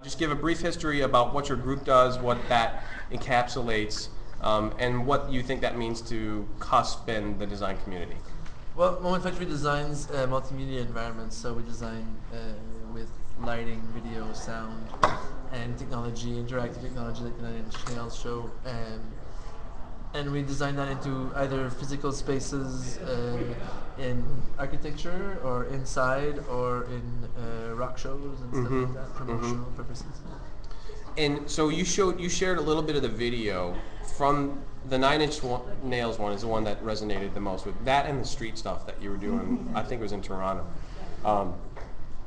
Just give a brief history about what your group does, what that encapsulates, and what you think that means to Cusp and the design community. Well, Moment Factory designs multimedia environments, so we design with lighting, video, sound, and technology, interactive technology like the Nine Inch Nails show. And we design that into either physical spaces in architecture or inside or in rock shows and stuff like that, promotional purposes. And so you shared a little bit of the video from the Nine Inch Nails one is the one that resonated the most with that, and the street stuff that you were doing. I think it was in Toronto.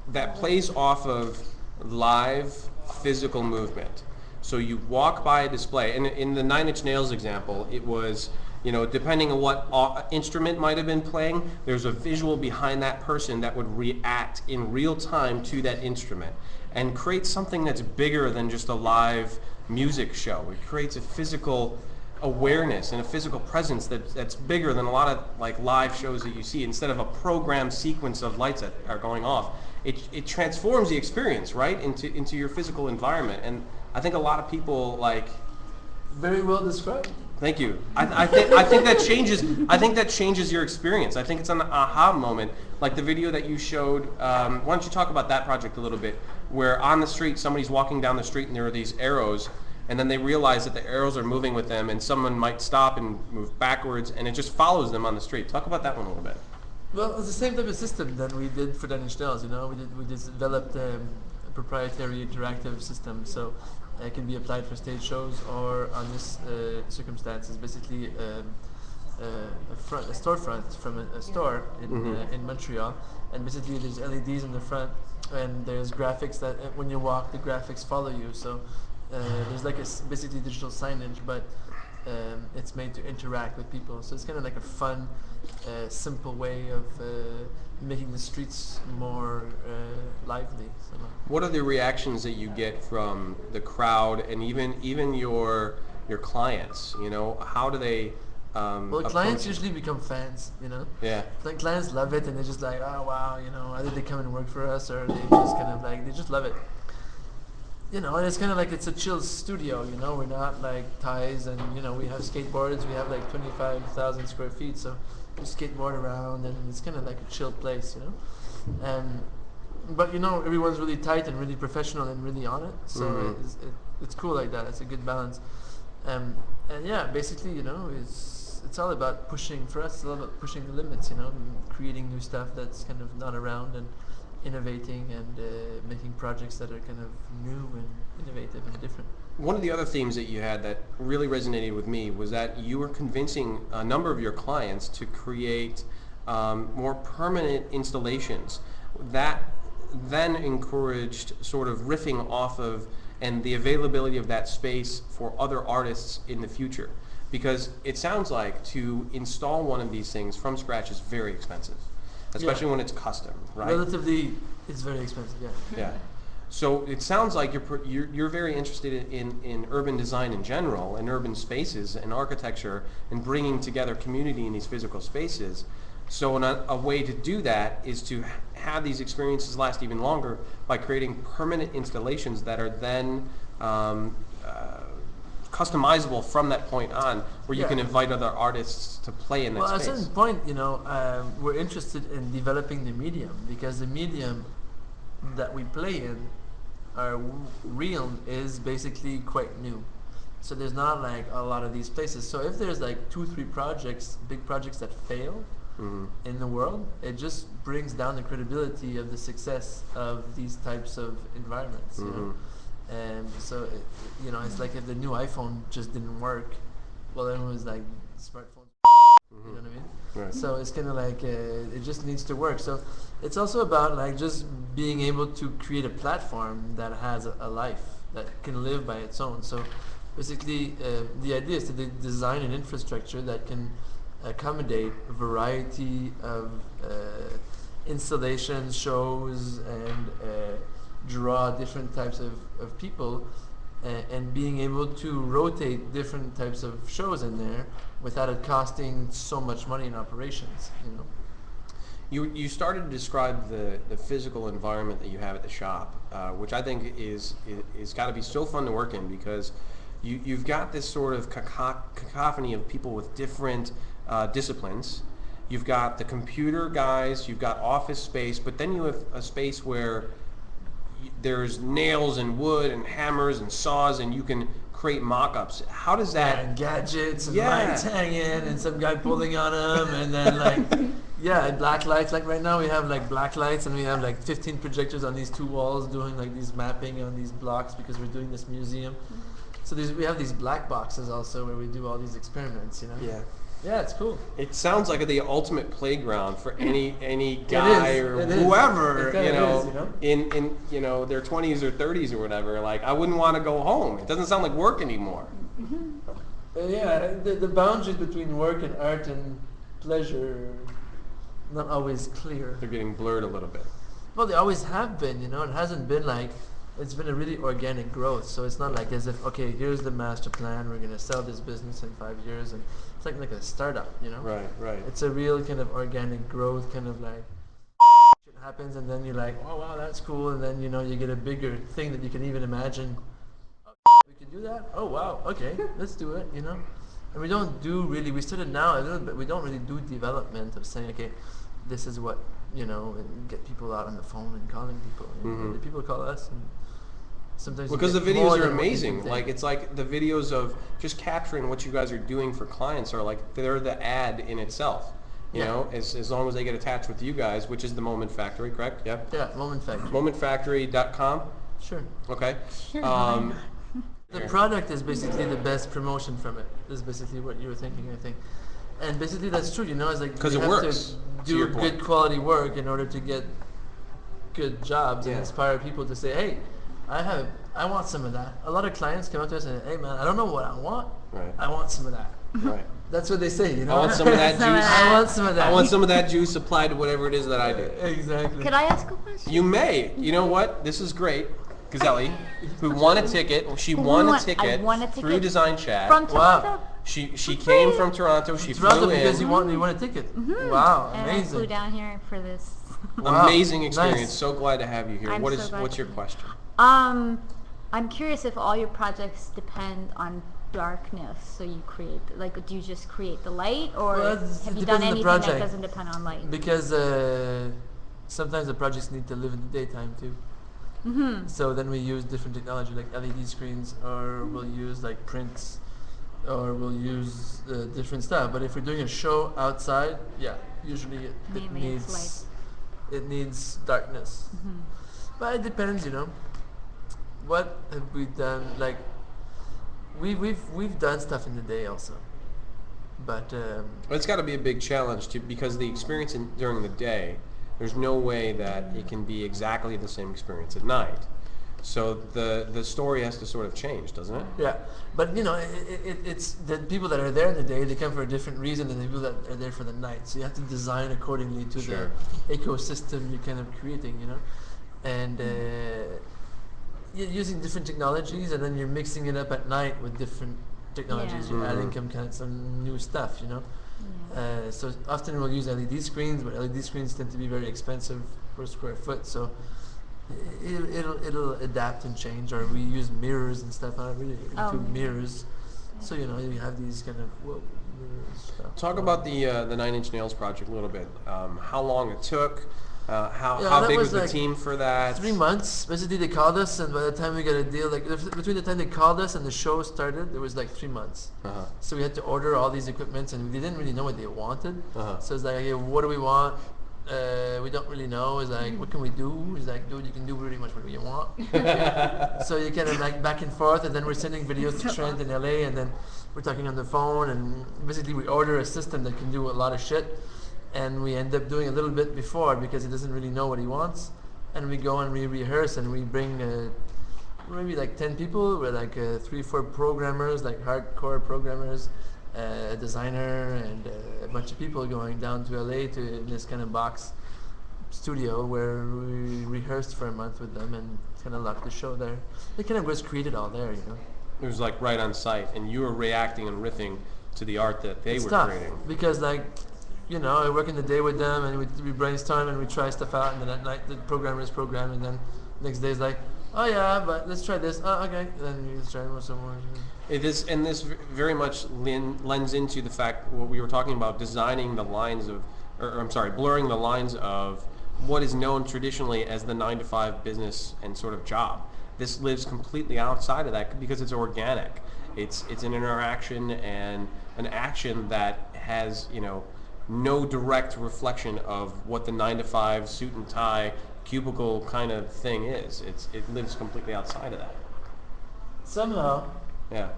That plays off of live physical movement. So you walk by a display, and in the Nine Inch Nails example, it was, depending on what instrument might have been playing, there's a visual behind that person that would react in real time to that instrument and create something that's bigger than just a live music show. It creates a physical awareness and a physical presence that's bigger than a lot of like live shows that you see. Instead of a programmed sequence of lights that are going off, it transforms the experience, right, into your physical environment. And I think a lot of people like. Very well described. Thank you. I think that changes. I think that changes your experience. I think it's an aha moment, like the video that you showed. Why don't you talk about that project a little bit? Where on the street, somebody's walking down the street, and there are these arrows, and then they realize that the arrows are moving with them, and someone might stop and move backwards, and it just follows them on the street. Talk about that one a little bit. Well, it's the same type of system that we did for Nine Inch Nails. We developed a proprietary interactive system, so it can be applied for stage shows or on this circumstance. It's basically a storefront from a store in Montreal, and basically there's LEDs in the front, and there's graphics that when you walk, the graphics follow you. So there's like basically digital signage, but it's made to interact with people. So it's kind of like a fun, simple way of making the streets more lively. What are the reactions that you get from the crowd and even your clients? How do they? Well, clients usually become fans. Yeah. Like clients love it, and they're just like, oh wow, either they come and work for us, or they just kind of like they just love it. And it's kind of like it's a chill studio. We're not like ties, and we have skateboards. We have like 25,000 square feet, so we skateboard around, and it's kind of like a chill place. But everyone's really tight and really professional and really on it. So it's cool like that. It's a good balance. And yeah, basically, it's all about pushing. For us, it's all about pushing the limits. Creating new stuff that's kind of not around, and innovating and making projects that are kind of new and innovative and different. One of the other themes that you had that really resonated with me was that you were convincing a number of your clients to create more permanent installations that then encouraged sort of riffing off of and the availability of that space for other artists in the future. Because it sounds like to install one of these things from scratch is very expensive. Especially when it's custom, right? Relatively, it's very expensive. Yeah. Yeah. So it sounds like you're very interested in urban design in general, and urban spaces and architecture, and bringing together community in these physical spaces. So a way to do that is to have these experiences last even longer by creating permanent installations that are then customizable from that point on, where you can invite other artists to play in that space. Well, at a certain point, we're interested in developing the medium, because the medium that we play in, our realm, is basically quite new. So there's not like a lot of these places. So if there's like 2-3 projects, big projects that fail in the world, it just brings down the credibility of the success of these types of environments. And so, it's like if the new iPhone just didn't work, well, then it was like smartphones. You know what I mean? Right. So it's kind of like it just needs to work. So it's also about like just being able to create a platform that has a life that can live by its own. So basically, the idea is to design an infrastructure that can accommodate a variety of installations, shows, and draw different types of people, and being able to rotate different types of shows in there without it costing so much money in operations. You started to describe the physical environment that you have at the shop, which I think is got to be so fun to work in, because you've got this sort of cacophony of people with different disciplines. You've got the computer guys, you've got office space, but then you have a space where there's nails and wood and hammers and saws, and you can create mock-ups. How does that? And gadgets and Yeah. lights hanging and some guy pulling on them, and then like yeah, black lights. Like right now we have like black lights, and we have like 15 projectors on these 2 walls doing like these mapping on these blocks because we're doing this museum. So we have these black boxes also where we do all these experiments, you know. Yeah. Yeah, it's cool. It sounds like the ultimate playground for any guy or It is. whoever, It kinda you know, is, you know? in you know their 20s or 30s or whatever. Like, I wouldn't want to go home. It doesn't sound like work anymore. Yeah, the boundaries between work and art and pleasure are not always clear. They're getting blurred a little bit. Well, they always have been, you know. It hasn't been like, it's been a really organic growth. So it's not like as if, okay, here's the master plan, we're going to sell this business in 5 years. And it's like a startup, you know. Right, right. It's a real kind of organic growth, kind of like shit happens and then you're like, oh wow, that's cool. And then, you know, you get a bigger thing that you can even imagine. Oh, we can do that? Oh wow, okay, let's do it, you know. And we don't do really, we started now a little bit, we don't really do development of saying, okay, this is what, you know, and get people out on the phone and calling people. You know? The people call us, and sometimes Because you the get more videos are than what you amazing. think. Like, it's like the videos of just capturing what you guys are doing for clients are like, they're the ad in itself. You Yeah. know, as long as they get attached with you guys, which is the Moment Factory, correct? Yeah. Yeah, Moment Factory. Momentfactory.com. Sure. Okay. Sure. The product is basically the best promotion from it. Is basically what you were thinking, I think. And basically that's true, you know, it's like 'Cause you it have works, to to your do point. good quality work in order to get good jobs and Yeah. inspire people to say, hey, I want some of that. A lot of clients come up to us and say, hey man, I don't know what I want. Right. I want some of that. Right. That's what they say, you know. I want some of that Some of juice. that. I want some of that. I want some of that juice applied to whatever it is that I do. Exactly. Could I ask a question? You may. You know what? This is great. Gazelle, who won a ticket. She Who won a won- I ticket won a through ticket DesignChat. From Wow. Toronto? She came from Toronto. She Toronto flew because in. you want a ticket. Wow, And I flew amazing. down here for this. Wow, Amazing experience. nice. So glad to have you here. I'm What so is glad what's to your be- question? I'm curious if all your projects depend on darkness, so you create, like, do you just create the light, or Well, have it you depends done on the anything project. that doesn't depend on light? Because sometimes the projects need to live in the daytime too. So then we use different technology like LED screens, or we'll use like prints, or we'll use different stuff. But if we're doing a show outside, yeah, usually it Mainly it's needs darkness. But it depends, you know. What have we done? Like we've done stuff in the day also, but Well, it's got to be a big challenge too, because the experience during the day, there's no way that it can be exactly the same experience at night. So the story has to sort of change, doesn't it? yeah. But you know, it's the people that are there in the day, they come for a different reason than the people that are there for the night. So you have to design accordingly to Sure. the ecosystem you're kind of creating, you know, and you're using different technologies, and then you're mixing it up at night with different technologies. Yeah. You're adding some new stuff, you know. So often we'll use LED screens, but LED screens tend to be very expensive per square foot. So it'll adapt and change. Or we use mirrors and stuff. I'm really into mirrors. So you know, you have these kind of mirrors stuff. Talk about the 9 Inch Nails project a little bit. How long it took. Yeah, How that big was was the like team for that? 3 months. Basically, they called us, and by the time we got a deal, like between the time they called us and the show started, there was like 3 months. Uh-huh. So we had to order all these equipments, and we didn't really know what they wanted. Uh-huh. So it's like, okay, what do we want? We don't really know. It's like, what can we do? It's like, dude, you can do pretty much whatever you want. So you kind of like back and forth, and then we're sending videos to Trent in LA, and then we're talking on the phone, and basically we order a system that can do a lot of shit, and we end up doing a little bit before because he doesn't really know what he wants, and we go and we rehearse, and we bring maybe like 10 people. We're like 3-4 programmers, like hardcore programmers, a designer, and a bunch of people going down to LA to this kind of box studio where we rehearsed for a month with them and kind of locked the show there. It kind of was created all there, you know. It was like right on site, and you were reacting and riffing to the art that they It's were tough creating. because like I work in the day with them, and we brainstorm and we try stuff out, and then at night the programmers program, and then next day is like, oh yeah, but let's try this. Oh, okay. Then you try some more. It is, and this very much lends into the fact what we were talking about, designing the lines of, or I'm sorry, blurring the lines of what is known traditionally as the 9-to-5 business and sort of job. This lives completely outside of that because it's organic. It's an interaction and an action that has, no direct reflection of what the 9-to-5 suit and tie cubicle kind of thing is. It lives completely outside of that. Somehow. Yeah.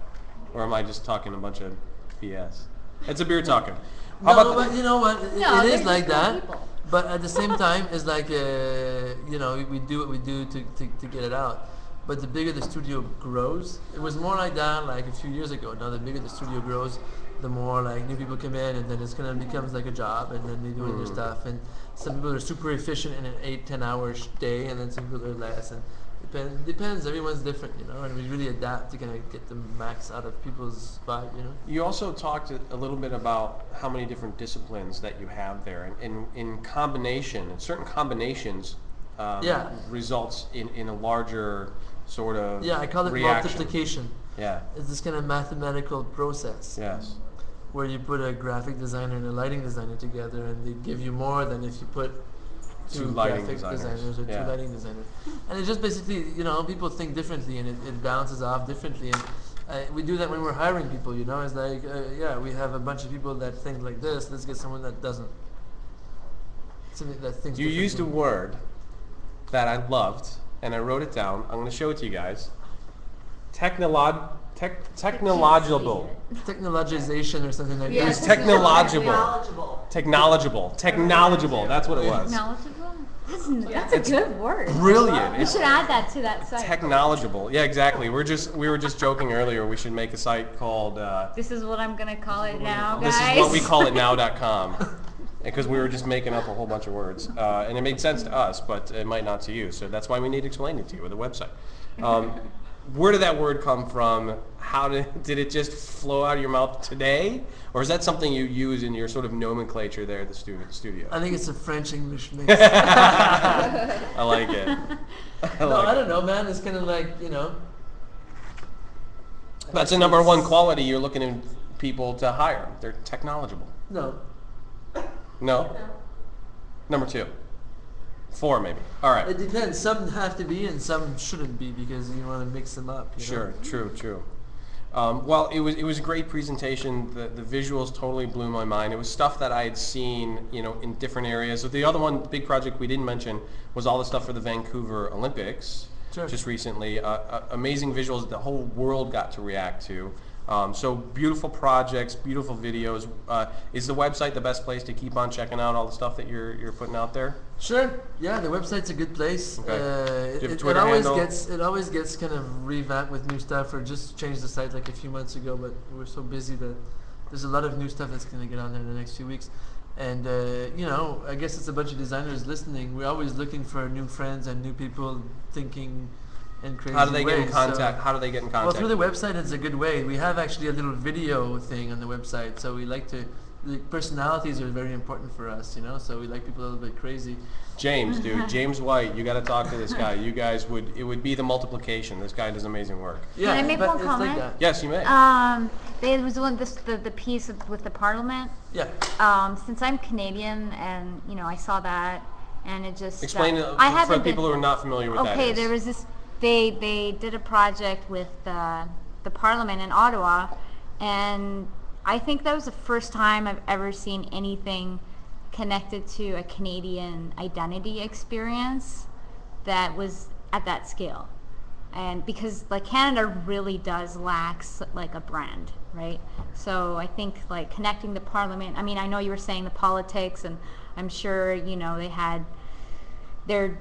Or am I just talking a bunch of BS? It's a beer talking. No, but you know what? No, It they're is like just cool that. people. But at the same time, it's like, we do what we do to get it out. But the bigger the studio grows, it was more like that like a few years ago. Now the bigger the studio grows, the more like new people come in, and then it's kind of becomes like a job, and then they do their stuff. And some people are super efficient in an 8-10 hour day, and then some people are less. And depends. Everyone's different, and we really adapt to kind of get the max out of people's vibe, You also talked a little bit about how many different disciplines that you have there, and in combination, and certain combinations results in a larger sort of I call it reaction. multiplication. Yeah. It's this kind of mathematical process. Yes. Where you put a graphic designer and a lighting designer together, and they give you more than if you put two lighting graphic designers. or Yeah. two lighting designers. And it's just basically, people think differently, and it bounces off differently. And we do that when we're hiring people, It's like, we have a bunch of people that think like this. Let's get someone that doesn't. Something that thinks You used a differently. word that I loved, and I wrote it down. I'm going to show it to you guys. Technological. Technologization or something like Yeah, It was that. technological. Technological. That's what it was. Knowledgeable? That's a good word. Brilliant. You It's should add that to that site. technological. Yeah, exactly. We were just joking earlier. We should make a site called. This is what I'm gonna call it now, guys. This is what we call it now.com. Because we were just making up a whole bunch of words. And it made sense to us, but it might not to you. So that's why we need to explain it to you with a website. Where did that word come from? How did it just flow out of your mouth today? Or is that something you use in your sort of nomenclature there at the studio? I think it's a French-English mix. I like it. I don't know, man. It's kind of like, That's the number one quality you're looking in people to hire. They're technological. No. No? Number 2. 4 maybe. All right. It depends. Some have to be and some shouldn't be because you want to mix them up. Sure, true. Well, it was a great presentation. The visuals totally blew my mind. It was stuff that I had seen, in different areas. So the other one, big project we didn't mention, was all the stuff for the Vancouver Olympics. Sure. Just recently. Amazing visuals that the whole world got to react to. So beautiful projects, beautiful videos. Is the website the best place to keep on checking out all the stuff that you're putting out there? Sure. Yeah, the website's a good place. Okay. Do you have a It Twitter always handle? gets kind of revamped with new stuff, or just changed the site like a few months ago. But we're so busy that there's a lot of new stuff that's going to get on there in the next few weeks. And I guess it's a bunch of designers listening. We're always looking for new friends and new people thinking in crazy How do they get in ways. contact? So, How do they get in well, contact? through the website, it's a good way. We have actually a little video thing on the website, so we like to. The personalities are very important for us, So we like people a little bit crazy. James, dude, James White, you got to talk to this guy. You guys it would be the multiplication. This guy does amazing work. Yeah, I make but one it's comment? like that. Yes, you may. There was the piece with the Parliament. Yeah. Since I'm Canadian, and I saw that, and it just Explain it I for haven't people been, who are not familiar with that. Okay, there was this. They did a project with the Parliament in Ottawa, and I think that was the first time I've ever seen anything connected to a Canadian identity experience that was at that scale. And because Canada really does lack like a brand, right? So I think connecting the Parliament, I mean, I know you were saying the politics, and I'm sure they had their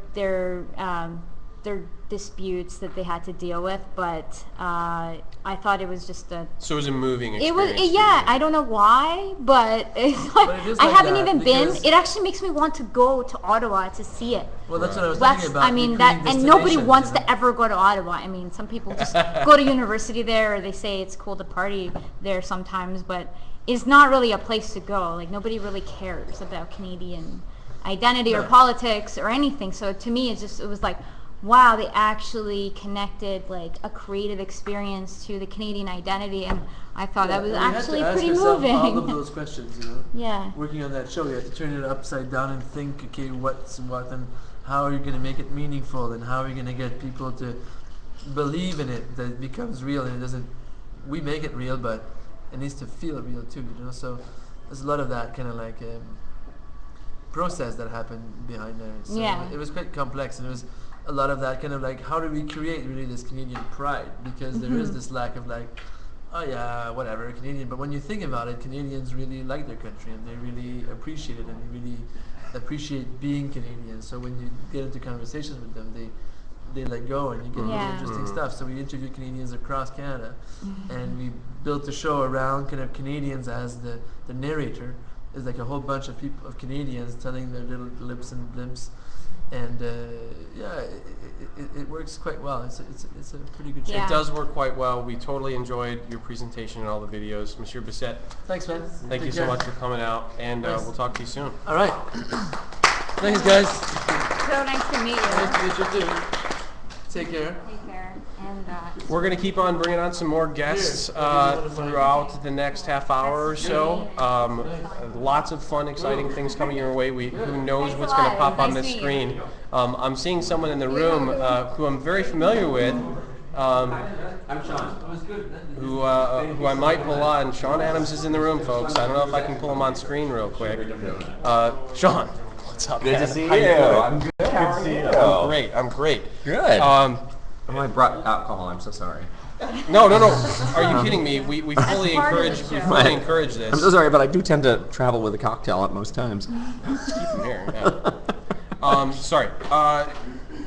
disputes that they had to deal with, but I thought it was just So it was a moving it experience. was, yeah, I don't know why, but it's But it is I like haven't that even been. because- It actually makes me want to go to Ottawa to see it. Well, that's what I was That's, thinking about. I mean, recruiting and nobody destinations, wants to ever go to Ottawa. I mean, some people just go to university there, or they say it's cool to party there sometimes, but is not really a place to go. Like nobody really cares about Canadian identity or No. politics or anything. So to me, it was like, wow, they actually connected like a creative experience to the Canadian identity, and I thought that was And we had to actually ask pretty ourselves moving. all of those questions, you know. Yeah. Working on that show, you had to turn it upside down and think, okay, what's what, and how are you going to make it meaningful, and how are you going to get people to believe in it, that it becomes real, and it doesn't. We make it real, but it needs to feel real too, you know. So there's a lot of that kind of like process that happened behind there. So Yeah. it was quite complex, and it was a lot of that kind of like, how do we create really this Canadian pride, because there is this lack of like, oh yeah, whatever, Canadian. But when you think about it, Canadians really like their country, and they really appreciate it, and they really appreciate being Canadian. So when you get into conversations with them, they let go, and you get really Yeah. interesting stuff. So we interviewed Canadians across Canada, and we built a show around kind of Canadians as the narrator. Is like a whole bunch of people, of Canadians, telling their little blips and blimps. And yeah, it works quite well. It's a pretty good show. Yeah. It does work quite well. We totally enjoyed your presentation and all the videos. Monsieur Bissett, Thanks, man. thank you Take so care. much for coming out, and Nice. we'll talk to you soon. All right. Thanks, guys. So nice to meet you. Nice to meet you too. Take care. Take care. And We're going to keep on bringing on some more guests throughout the next half hour or so. Lots of fun, exciting things coming your way. Who knows what's going to pop on Nice this to meet screen. I'm seeing someone in the room who I'm very familiar with. I'm Sean. Who I might pull on. Sean Adams is in the room, folks. I don't know if I can pull him on screen real quick. Sean, what's up, Good man? to see How you. doing? I'm good. How are you? I'm great. Good. Um, Oh, I brought alcohol. I'm so sorry. no. Are you kidding me? We fully part of encourage the we show. fully encourage this. I'm so sorry, but I do tend to travel with a cocktail at most times. Keep him here. Yeah. Sorry.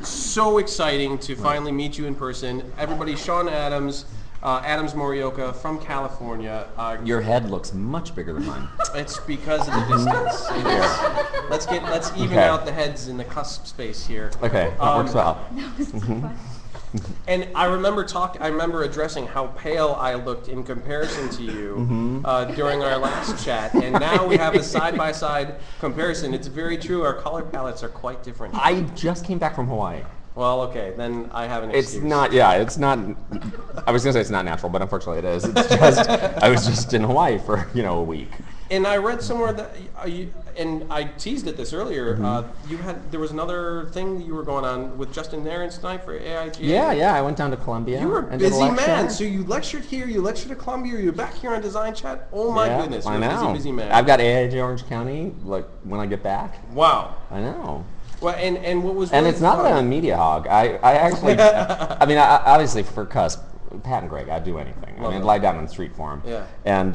So exciting to finally meet you in person. Everybody, Sean Adams, Adams Morioka from California. Your head looks much bigger than mine. It's because of the distance. It is. Let's even Okay. out the heads in the cusp space here. Okay, that works well. And I remember addressing how pale I looked in comparison to you during our last chat, and now we have a side-by-side comparison. It's very true. Our color palettes are quite different. I just came back from Hawaii. Well, okay, then I have an It's excuse. not, yeah, it's not, I was going to say it's not natural, but unfortunately it is. It's just, I was just in Hawaii for, a week. And I read somewhere that and I teased at this earlier. There was another thing that you were going on with Justin Narens tonight for AIGA. Yeah, I went down to Columbia. You were a and did a busy lecture. man. So you lectured here, you lectured at Columbia, you're back here on DesignChat. Oh my Yeah, goodness, I you're know. a busy man. I've got AIG Orange County, like, when I get back. Wow. I know. Well, and what was And really it's not that fun- I'm a media hog. I actually, I mean, obviously for Cusp, Pat and Greg, I'd do anything. I Love mean, it. lie down on the street for them. Yeah. And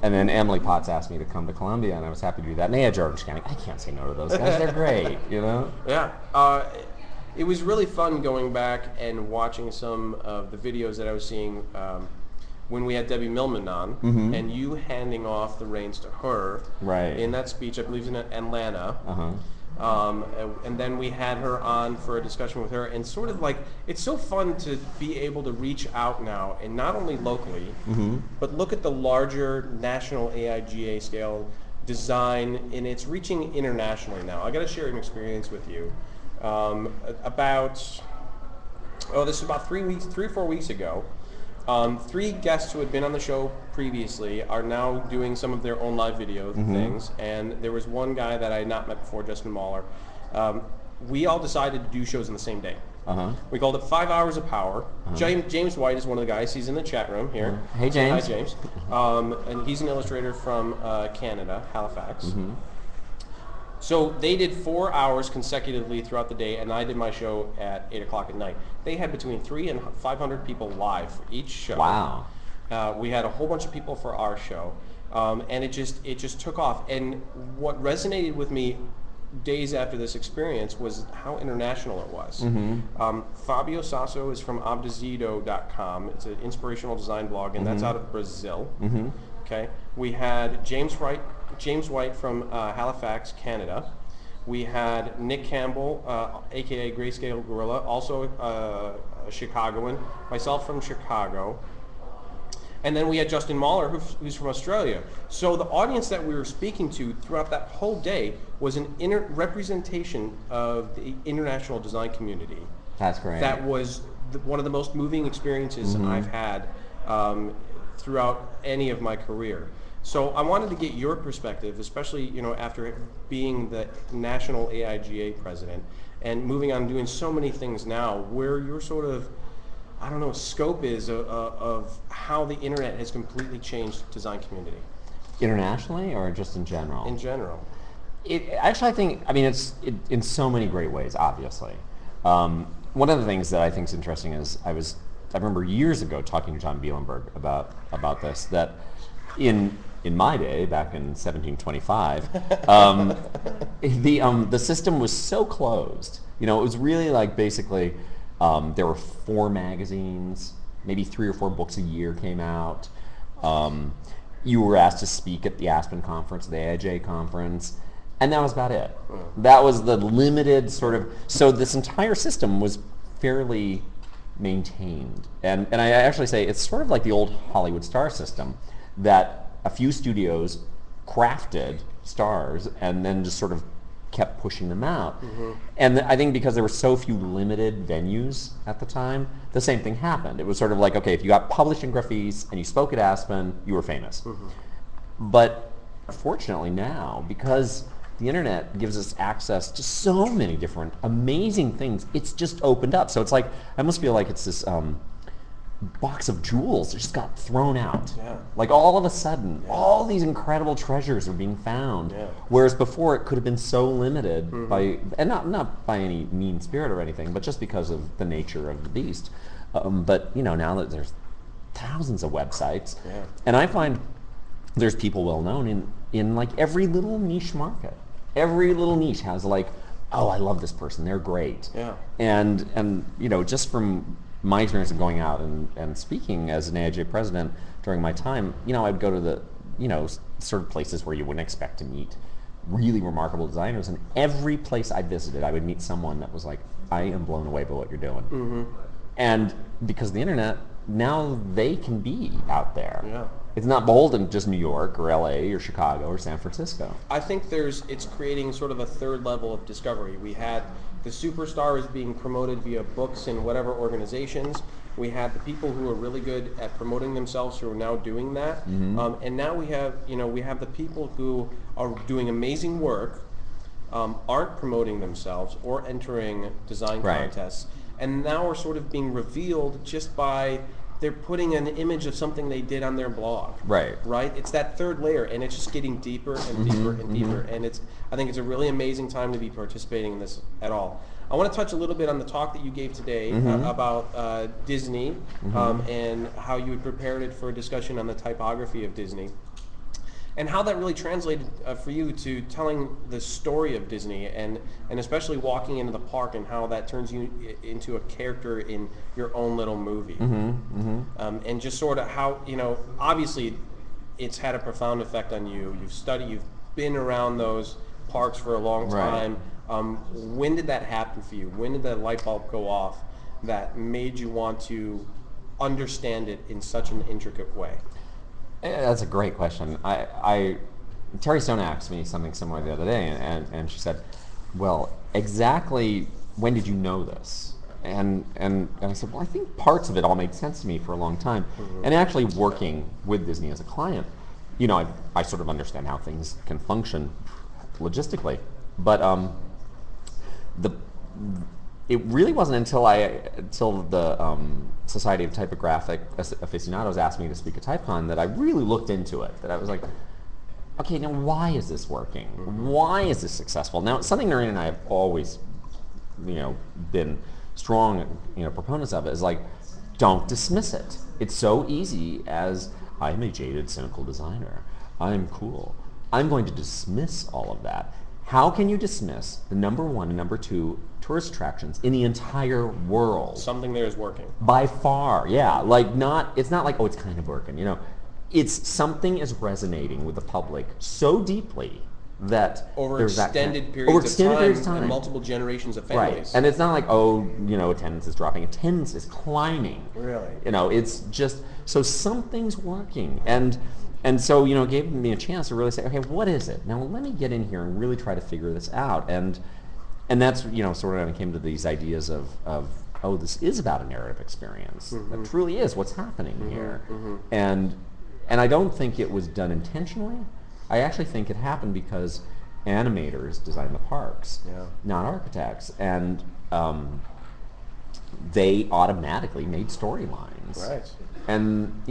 then Emily Potts asked me to come to Columbia, and I was happy to do that. And they had Orange County. I can't say no to those guys. They're great, Yeah. It was really fun going back and watching some of the videos that I was seeing when we had Debbie Millman on, and you handing off the reins to her. Right. In that speech, I believe in Atlanta. Uh-huh. And then we had her on for a discussion with her, and sort of like, it's so fun to be able to reach out now, and not only locally, but look at the larger national AIGA scale design, and it's reaching internationally now. I got to share an experience with you. This is about 3 or 4 weeks ago. 3 guests who had been on the show previously are now doing some of their own live video things, and there was one guy that I had not met before, Justin Mahler. We all decided to do shows in the same day. We called it 5 Hours of Power. James White is one of the guys. He's in the chat room here. Hey, Say James. Hi, James. And he's an illustrator from Canada, Halifax. So they did 4 hours consecutively throughout the day, and I did my show at 8 o'clock at night. They had between 300 and 500 people live for each show. Wow. We had a whole bunch of people for our show, and it just took off. And what resonated with me days after this experience was how international it was. Fabio Sasso is from obdezido.com. It's an inspirational design blog, and that's out of Brazil. Okay. We had James White from Halifax, Canada. We had Nick Campbell, aka Grayscale Gorilla, also a Chicagoan. Myself from Chicago. And then we had Justin Mahler, who's from Australia. So the audience that we were speaking to throughout that whole day was an representation of the international design community. That's great. That was one of the most moving experiences I've had throughout any of my career. So I wanted to get your perspective, especially after being the national AIGA president and moving on doing so many things now, where your sort of scope is of how the internet has completely changed the design community. Internationally or just in general? In general. Actually, it's in so many great ways, obviously. One of the things that I think is interesting is I remember years ago talking to John Bielenberg about this, that in my day, back in 1725, the system was so closed. It was really like basically there were 4 magazines, maybe 3 or 4 books a year came out. You were asked to speak at the Aspen conference, the AIJ conference, and that was about it. That was the limited sort of, so this entire system was fairly maintained. And I actually say it's sort of like the old Hollywood star system, that a few studios crafted stars and then just sort of kept pushing them out. And I think because there were so few limited venues at the time, the same thing happened. It was sort of like, okay, if you got published in Graphice and you spoke at Aspen, you were famous. But fortunately now, because the internet gives us access to so many different amazing things, it's just opened up. So it's like, I almost feel like it's this box of jewels that just got thrown out. Yeah. Like all of a sudden, all these incredible treasures are being found. Yeah. Whereas before it could have been so limited by, and not by any mean spirit or anything, but just because of the nature of the beast. But now that there's thousands of websites, and I find there's people well known in like every little niche market. Every little niche has like, oh, I love this person, they're great. Yeah. And just from my experience of going out and speaking as an AIJ president during my time, I'd go to the, sort of places where you wouldn't expect to meet really remarkable designers, and every place I visited, I would meet someone that was like, I am blown away by what you're doing. And because of the internet, now they can be out there. Yeah. It's not beholden to just New York or LA or Chicago or San Francisco. I think it's creating sort of a third level of discovery. We had the superstars being promoted via books in whatever organizations. We had the people who are really good at promoting themselves who are now doing that. And now we have the people who are doing amazing work, aren't promoting themselves or entering design contests, and now are sort of being revealed just by they're putting an image of something they did on their blog. Right. It's that third layer, and it's just getting deeper and deeper and deeper. And I think it's a really amazing time to be participating in this at all. I want to touch a little bit on the talk that you gave today about Disney and how you had prepared it for a discussion on the typography of Disney, and how that really translated for you to telling the story of Disney, and especially walking into the park and how that turns you into a character in your own little movie. And just sort of how, obviously it's had a profound effect on you. You've been around those parks for a long time. When did that happen for you? When did that light bulb go off that made you want to understand it in such an intricate way? That's a great question. Terry Stone asked me something similar the other day, and she said, well, exactly when did you know this? And I said, well, I think parts of it all made sense to me for a long time. And actually working with Disney as a client, I sort of understand how things can function logistically. But it really wasn't until the Society of Typographic Aficionados asked me to speak at TypeCon that I really looked into it. That I was like, okay, now why is this working? Why is this successful? Now, something Noreen and I have always, been strong, proponents of it is like, don't dismiss it. It's so easy as, I'm a jaded, cynical designer. I'm cool. I'm going to dismiss all of that. How can you dismiss the number 1 and number 2 tourist attractions in the entire world? Something there is working. By far, yeah. It's not like, oh, it's kind of working, It's something is resonating with the public so deeply that over there's that extended over periods extended of periods of time, time. and multiple generations of Right, families. and it's not like, oh, attendance is dropping. Attendance is climbing. Really? It's just, so something's working. And so, it gave me a chance to really say, okay, what is it? Now let me get in here and really try to figure this out. And that's, sort of when I came to these ideas of oh, this is about a narrative experience. That truly is what's happening here. And I don't think it was done intentionally. I actually think it happened because animators designed the parks, not architects. And they automatically made storylines. Right. And,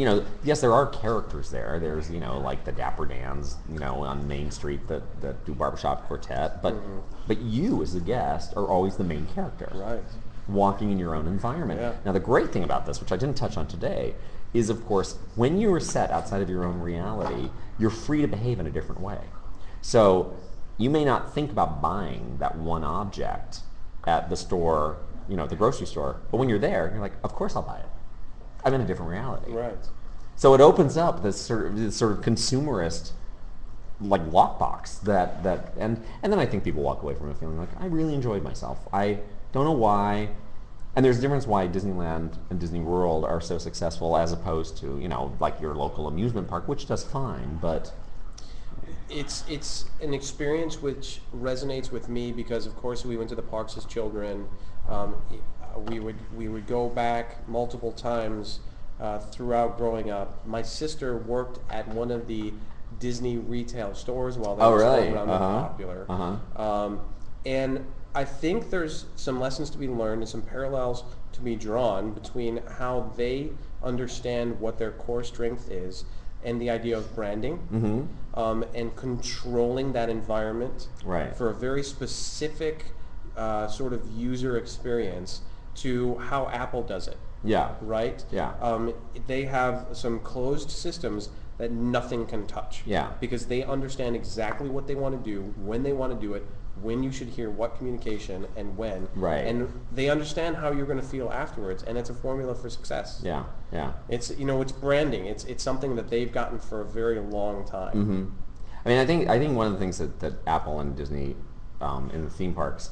yes, there are characters there. There's, like the Dapper Dans, on Main Street that do barbershop quartet. But you, as the guest, are always the main character. Right. Walking in your own environment. Yeah. Now, the great thing about this, which I didn't touch on today, is, of course, when you are set outside of your own reality, you're free to behave in a different way. So you may not think about buying that one object at the store, at the grocery store, but when you're there, you're like, of course I'll buy it. I'm in a different reality. Right. So it opens up this sort of consumerist like lockbox that and then I think people walk away from it feeling like, I really enjoyed myself. I don't know why. And there's a difference why Disneyland and Disney World are so successful as opposed to, like your local amusement park, which does fine, but It's an experience which resonates with me because, of course, we went to the parks as children. We would go back multiple times throughout growing up. My sister worked at one of the Disney retail stores while they were still around and popular. And I think there's some lessons to be learned and some parallels to be drawn between how they understand what their core strength is and the idea of branding and controlling that environment for a very specific sort of user experience to how Apple does it. yeah. Right? Yeah. They have some closed systems that nothing can touch. Yeah. Because they understand exactly what they want to do, when they want to do it, when you should hear what communication and when. Right. And they understand how you're going to feel afterwards, and it's a formula for success. Yeah. Yeah. It's it's branding. It's something that they've gotten for a very long time. I mean, I think one of the things that Apple and Disney in the theme parks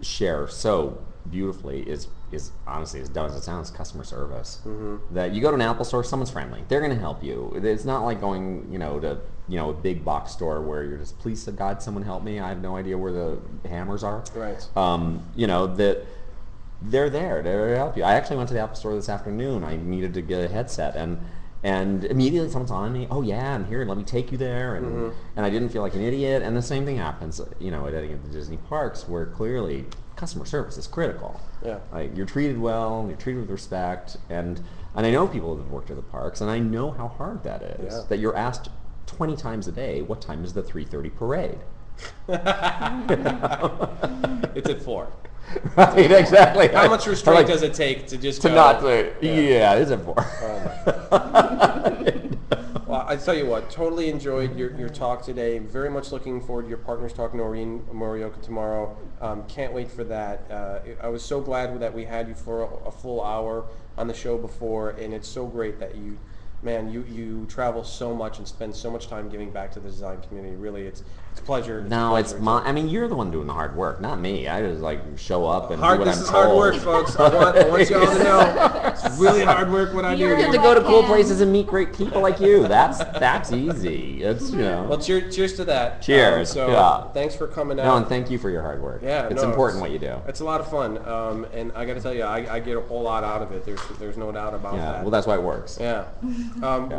share so beautifully is honestly, as dumb as it sounds, customer service. That you go to an Apple store, someone's friendly. They're going to help you. It's not like going, to a big box store where you're just, please, God, someone help me. I have no idea where the hammers are. Right. That they're there to help you. I actually went to the Apple store this afternoon. I needed to get a headset, and immediately someone's on me. Oh yeah, and here, let me take you there, and I didn't feel like an idiot. And the same thing happens, at any of the Disney parks, where clearly customer service is critical. Yeah. Like, you're treated well, you're treated with respect, and I know people that have worked at the parks, and I know how hard that is. Yeah. That you're asked 20 times a day, what time is the 3:30 parade? It's at 4. Right, exactly. How much restraint does it take to just to go? not say, yeah, it's at 4. Well, I tell you what, totally enjoyed your talk today. Very much looking forward to your partner's talk, Noreen Morioka, tomorrow. Can't wait for that. I was so glad that we had you for a full hour on the show before, and it's so great that you travel so much and spend so much time giving back to the design community. Really, it's a pleasure. No, it's I mean, you're the one doing the hard work, not me. I just show up and do what I'm told. This is hard work, folks. I want y'all to know it's really hard work what I do. You get to go to cool places and meet great people like you. That's easy. It's Well, cheers to that. Cheers. Thanks for coming out. No, and thank you for your hard work. Yeah, it's important what you do. It's a lot of fun, and I got to tell you, I get a whole lot out of it. There's no doubt about that. Well, that's why it works. Yeah.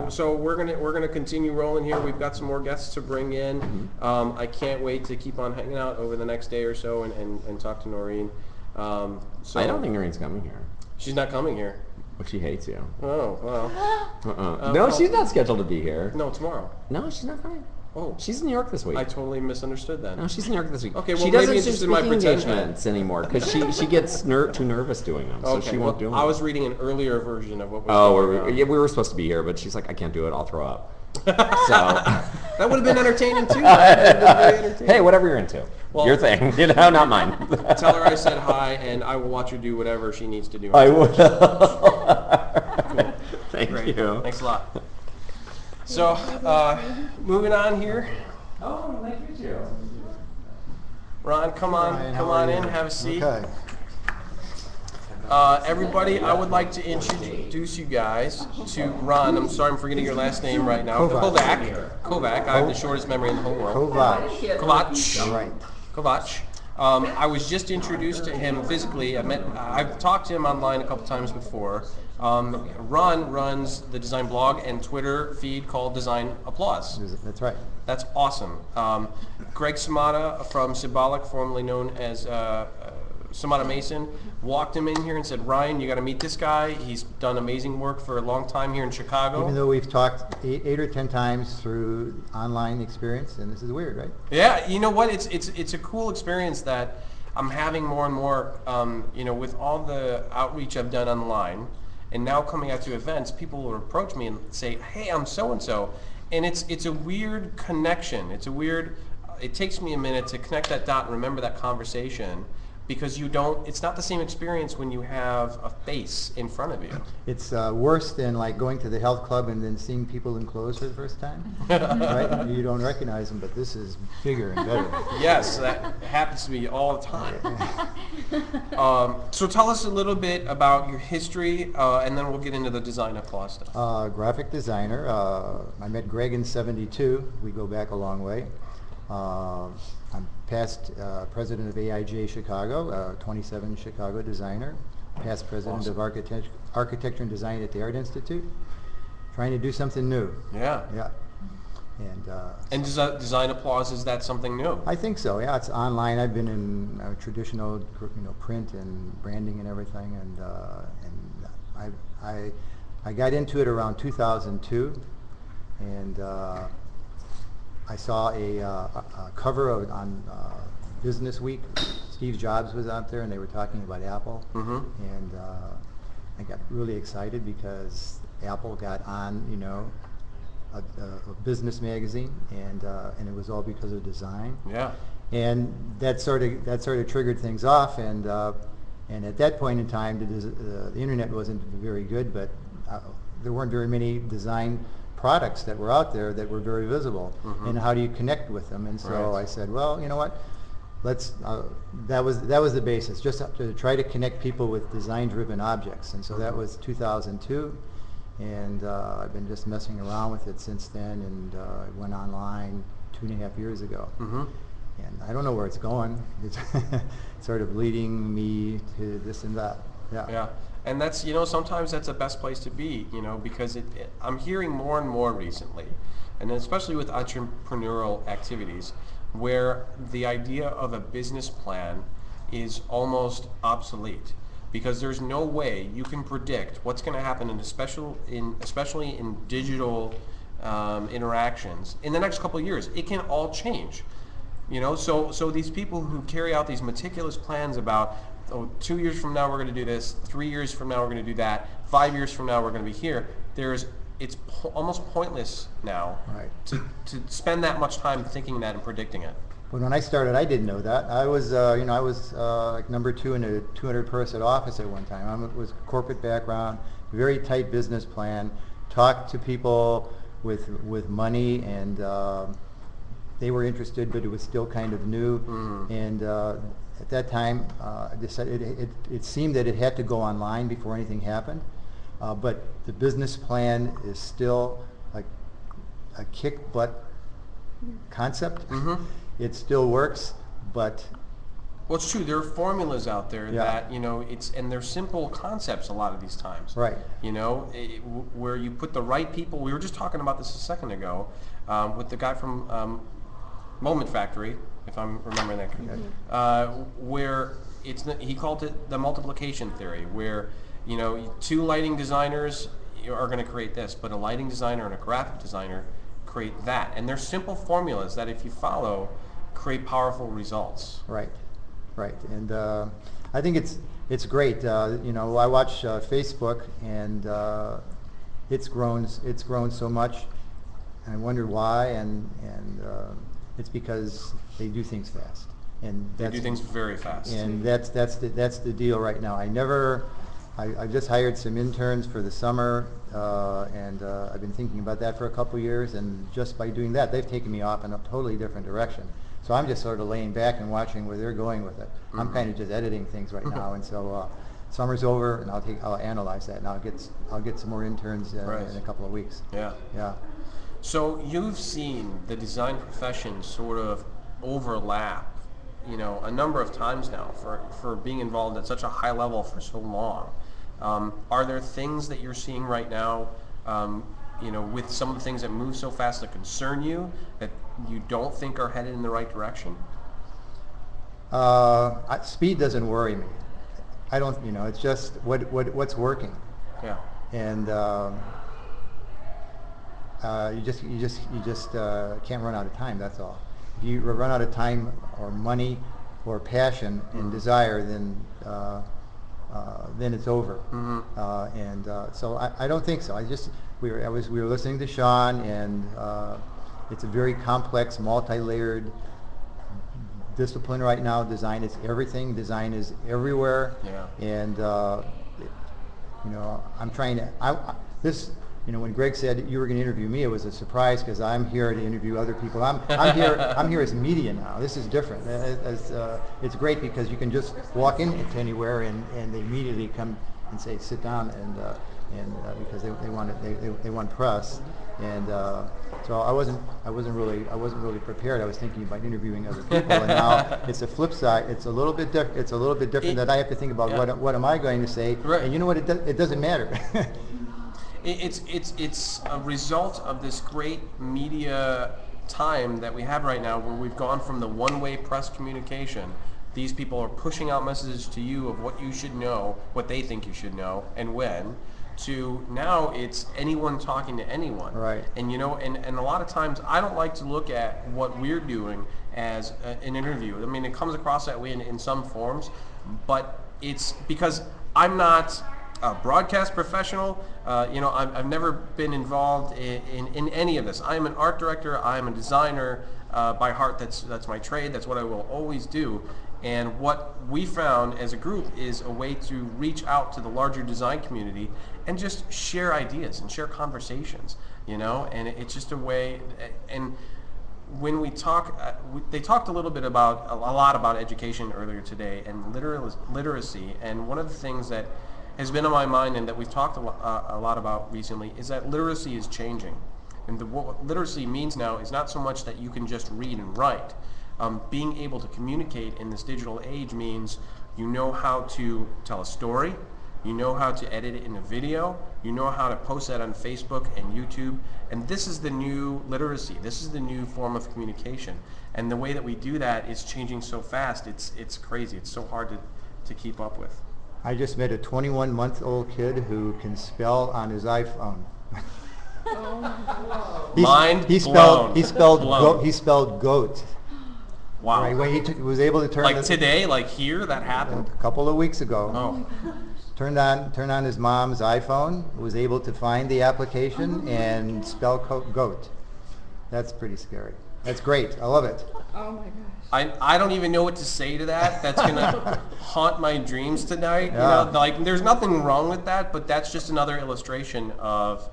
So we're gonna continue rolling here. We've got some more guests to bring in. I can't wait to keep on hanging out over the next day or so and talk to Noreen. So I don't think Noreen's coming here. She's not coming here. But she hates you. Oh well. No, she's not scheduled to be here. No, tomorrow. No, she's not coming. Oh, she's in New York this week. I totally misunderstood that. No, she's in New York this week. Okay, well, she maybe doesn't it's do just in my speaking pretend engagements anymore because she gets too nervous doing them, so she won't do them. I was reading an earlier version of what was going on. We were supposed to be here, but she's like, I can't do it. I'll throw up. So that would have been entertaining too. Very entertaining. Hey, whatever you're into, your thing, not mine. Tell her I said hi, and I will watch her do whatever she needs to do. I will. Cool. Thank Great. you. Thanks a lot. So, moving on here. Oh, nice to meet you. Ron, come on, Ryan, come how are on in, you? have a seat. Okay. Everybody, I would like to introduce you guys to Ron. I'm sorry, I'm forgetting your last name right now. Kovac. Kovac. I have the shortest memory in the whole world. Kovac. Kovac. Right. Kovac. I was just introduced to him physically. I've talked to him online a couple times before. Ron runs the design blog and Twitter feed called Design Applause. That's right. That's awesome. Greg Samata from Symbolic, formerly known as Samata Mason, walked him in here and said, Ryan, you got to meet this guy. He's done amazing work for a long time here in Chicago. Even though we've talked eight or 10 times through online experience, and this is weird, right? Yeah, you know what? It's a cool experience that I'm having more and more. With all the outreach I've done online, and now coming out to events, people will approach me and say, "Hey, I'm so and so," and it's a weird connection. It takes me a minute to connect that dot and remember that conversation. Because it's not the same experience when you have a face in front of you. It's worse than like going to the health club and then seeing people in clothes for the first time, right? You don't recognize them, but this is bigger and better. Yes, that happens to me all the time. So tell us a little bit about your history, and then we'll get into the design applause stuff. Graphic designer. I met Greg in '72. We go back a long way. I'm past president of AIJ Chicago, 27 Chicago designer, past president of architecture and design at the Art Institute, trying to do something new. Yeah. Yeah. And design applause, is that something new? I think so. Yeah, it's online. I've been in traditional, print and branding and everything, and I got into it around 2002, and I saw a cover on Business Week. Steve Jobs was out there, and they were talking about Apple. Mm-hmm. And I got really excited because Apple got on, a business magazine, and it was all because of design. Yeah. And that sort of triggered things off. And at that point in time, the internet wasn't very good, but there weren't very many design products that were out there that were very visible. Mm-hmm. And how do you connect with them? And so Right. I said, well, you know what? Let's. That was the basis, just to try to connect people with design-driven objects. And so that was 2002, and I've been just messing around with it since then. And I went online 2.5 years ago. Mm-hmm. And I don't know where it's going. It's sort of leading me to this and that. Yeah. Yeah. And that's, sometimes that's the best place to be, because I'm hearing more and more recently, and especially with entrepreneurial activities, where the idea of a business plan is almost obsolete, because there's no way you can predict what's going to happen especially in digital interactions in the next couple of years. It can all change. So these people who carry out these meticulous plans about, 2 years from now we're going to do this, 3 years from now we're going to do that, 5 years from now we're going to be here. It's almost pointless now to spend that much time thinking that and predicting it. When I started, I didn't know that. I was, like number 2 in a 200-person office at one time. It was corporate background, very tight business plan. Talked to people with money, and they were interested, but it was still kind of new. Mm-hmm. And at that time, it seemed that it had to go online before anything happened. But the business plan is still like a kick-butt concept. Mm-hmm. It still works, but Well, it's true. There are formulas out there Yeah. that, and they're simple concepts a lot of these times. Right. Where you put the right people. We were just talking about this a second ago with the guy from Moment Factory, if I'm remembering that correctly, where he called it the multiplication theory, where 2 lighting designers are going to create this, but a lighting designer and a graphic designer create that, and they're simple formulas that if you follow, create powerful results. Right. And I think it's great. I watch Facebook, and it's grown so much, and I wonder why. And it's because they do things fast, and They do things very fast. And that's the deal right now. I never I just hired some interns for the summer, and I've been thinking about that for a couple of years, and just by doing that, they've taken me off in a totally different direction. So I'm just sort of laying back and watching where they're going with it. I'm kind of just editing things right now, and so summer's over, and I'll analyze that, and I'll get some more interns Right. in a couple of weeks. Yeah. Yeah. So you've seen the design profession sort of overlap, you know, a number of times now for being involved at such a high level for so long. Are there things that you're seeing right now, you know, with some of the things that move so fast that concern you, that you don't think are headed in the right direction? Speed doesn't worry me. I don't, you know, it's just what's working. Yeah. And you just can't run out of time. That's all. If you run out of time or money or passion and desire, then it's over. So I don't think so. We were listening to Sean, and it's a very complex, multi-layered discipline right now. Design is everything. Design is everywhere. Yeah. And you know, I'm trying to. You know, when Greg said you were going to interview me, it was a surprise because I'm here to interview other people. I'm here as media now. This is different. It's great because you can just walk into anywhere and they immediately come and say sit down, and because they want press, and so I wasn't really prepared. I was thinking about interviewing other people, and now it's a flip side. It's a little bit different that I have to think about what am I going to say, Right. and you know what? It doesn't matter. It's a result of this great media time that we have right now, where we've gone from the one-way press communication. These people are pushing out messages to you of what you should know, what they think you should know, and when, to now it's anyone talking to anyone. Right. And you know, and a lot of times I don't like to look at what we're doing as an interview. I mean, it comes across that way in some forms, but it's because I'm not a broadcast professional. You know, I've never been involved in any of this. I am an art director. I am a designer by heart. That's my trade. That's what I will always do. And what we found as a group is a way to reach out to the larger design community and just share ideas and share conversations. You know, and it's just a way. And when we talk, they talked a little bit about a lot about education earlier today and literacy. And one of the things that has been on my mind and that we've talked a lot about recently is that literacy is changing. And what literacy means now is not so much that you can just read and write. Being able to communicate in this digital age means you know how to tell a story, you know how to edit it in a video, you know how to post that on Facebook and YouTube, and this is the new literacy. This is the new form of communication. And the way that we do that is changing so fast, it's crazy. It's so hard to keep up with. I just met a 21-month-old kid who can spell on his iPhone. Mind He spelled goat. Wow. Right, when he was able to turn Like today, like here, that happened? a couple of weeks ago. Oh. Turned on his mom's iPhone, was able to find the application and spell goat. That's pretty scary. That's great. I love it. Oh my gosh. I don't even know what to say to that. That's gonna haunt my dreams tonight. Yeah. You know, like there's nothing wrong with that, but that's just another illustration of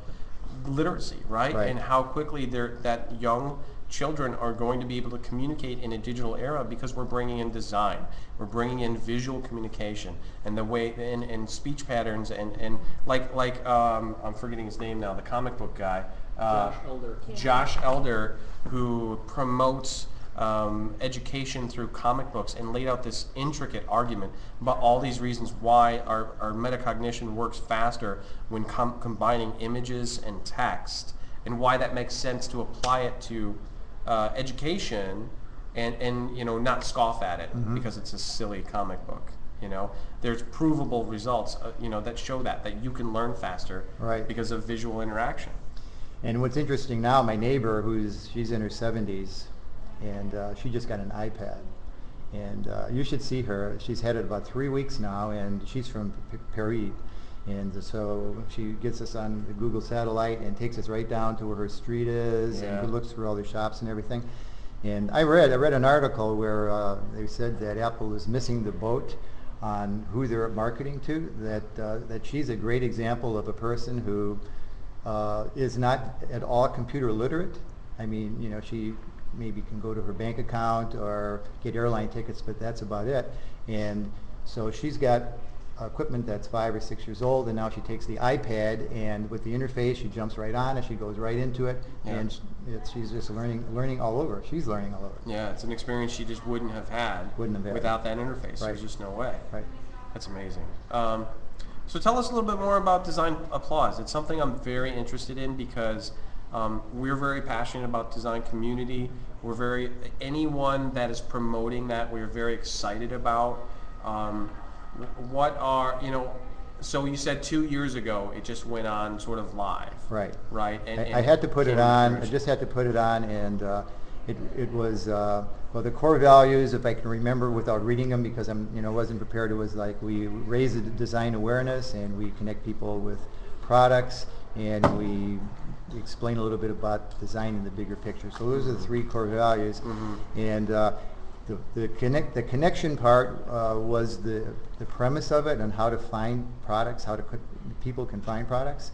literacy, right? Right. And how quickly that young children are going to be able to communicate in a digital era because we're bringing in design, we're bringing in visual communication, and the way and speech patterns and like I'm forgetting his name now, the comic book guy, Josh Elder, who promotes education through comic books and laid out this intricate argument about all these reasons why our metacognition works faster when combining images and text, and why that makes sense to apply it to education and you know, not scoff at it because it's a silly comic book. You know, there's provable results you know, that show that you can learn faster Right. because of visual interaction. And what's interesting now, my neighbor, she's in her 70s, and she just got an iPad. And you should see her. She's had it about 3 weeks now, and she's from Paris. And so she gets us on the Google satellite and takes us right down to where her street is, Yeah. and looks through all the shops and everything. And I read an article where they said that Apple is missing the boat on who they're marketing to, that she's a great example of a person who is not at all computer literate. I mean, you know, she maybe can go to her bank account or get airline tickets, but that's about it. And so she's got equipment that's 5 or 6 years old, and now she takes the iPad, and with the interface she jumps right on it, she goes right into it, and she's just learning all over. She's learning all over. Yeah, it's an experience she just wouldn't have had without that interface. Right. There's just no way. Right. That's amazing. So tell us a little bit more about Design Applause. It's something I'm very interested in because we're very passionate about design community. Anyone that is promoting that, we're very excited about. What are, you know, so you said 2 years ago it just went on sort of live. Right. Right. And I had to put it on. I just had to put it on, and it was well, the core values, if I can remember without reading them, because wasn't prepared. It was like we raise the design awareness, and we connect people with products, and we explain a little bit about design in the bigger picture. So those are the 3 core values, and the connection part was the premise of it, and how to find products, people can find products.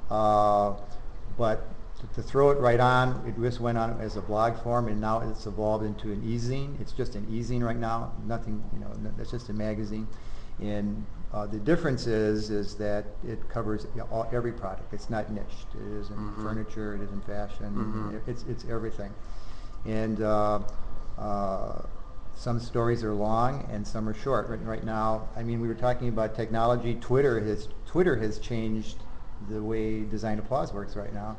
But to throw it right on, it just went on as a blog form, and now it's evolved into an e-zine. It's just an e-zine right now. Nothing, it's just a magazine. And the difference is that it covers every product. It's not niched. It isn't furniture. It isn't fashion. It's everything. And some stories are long and some are short. Right now, I mean, we were talking about technology. Twitter has changed the way Design Applause works right now,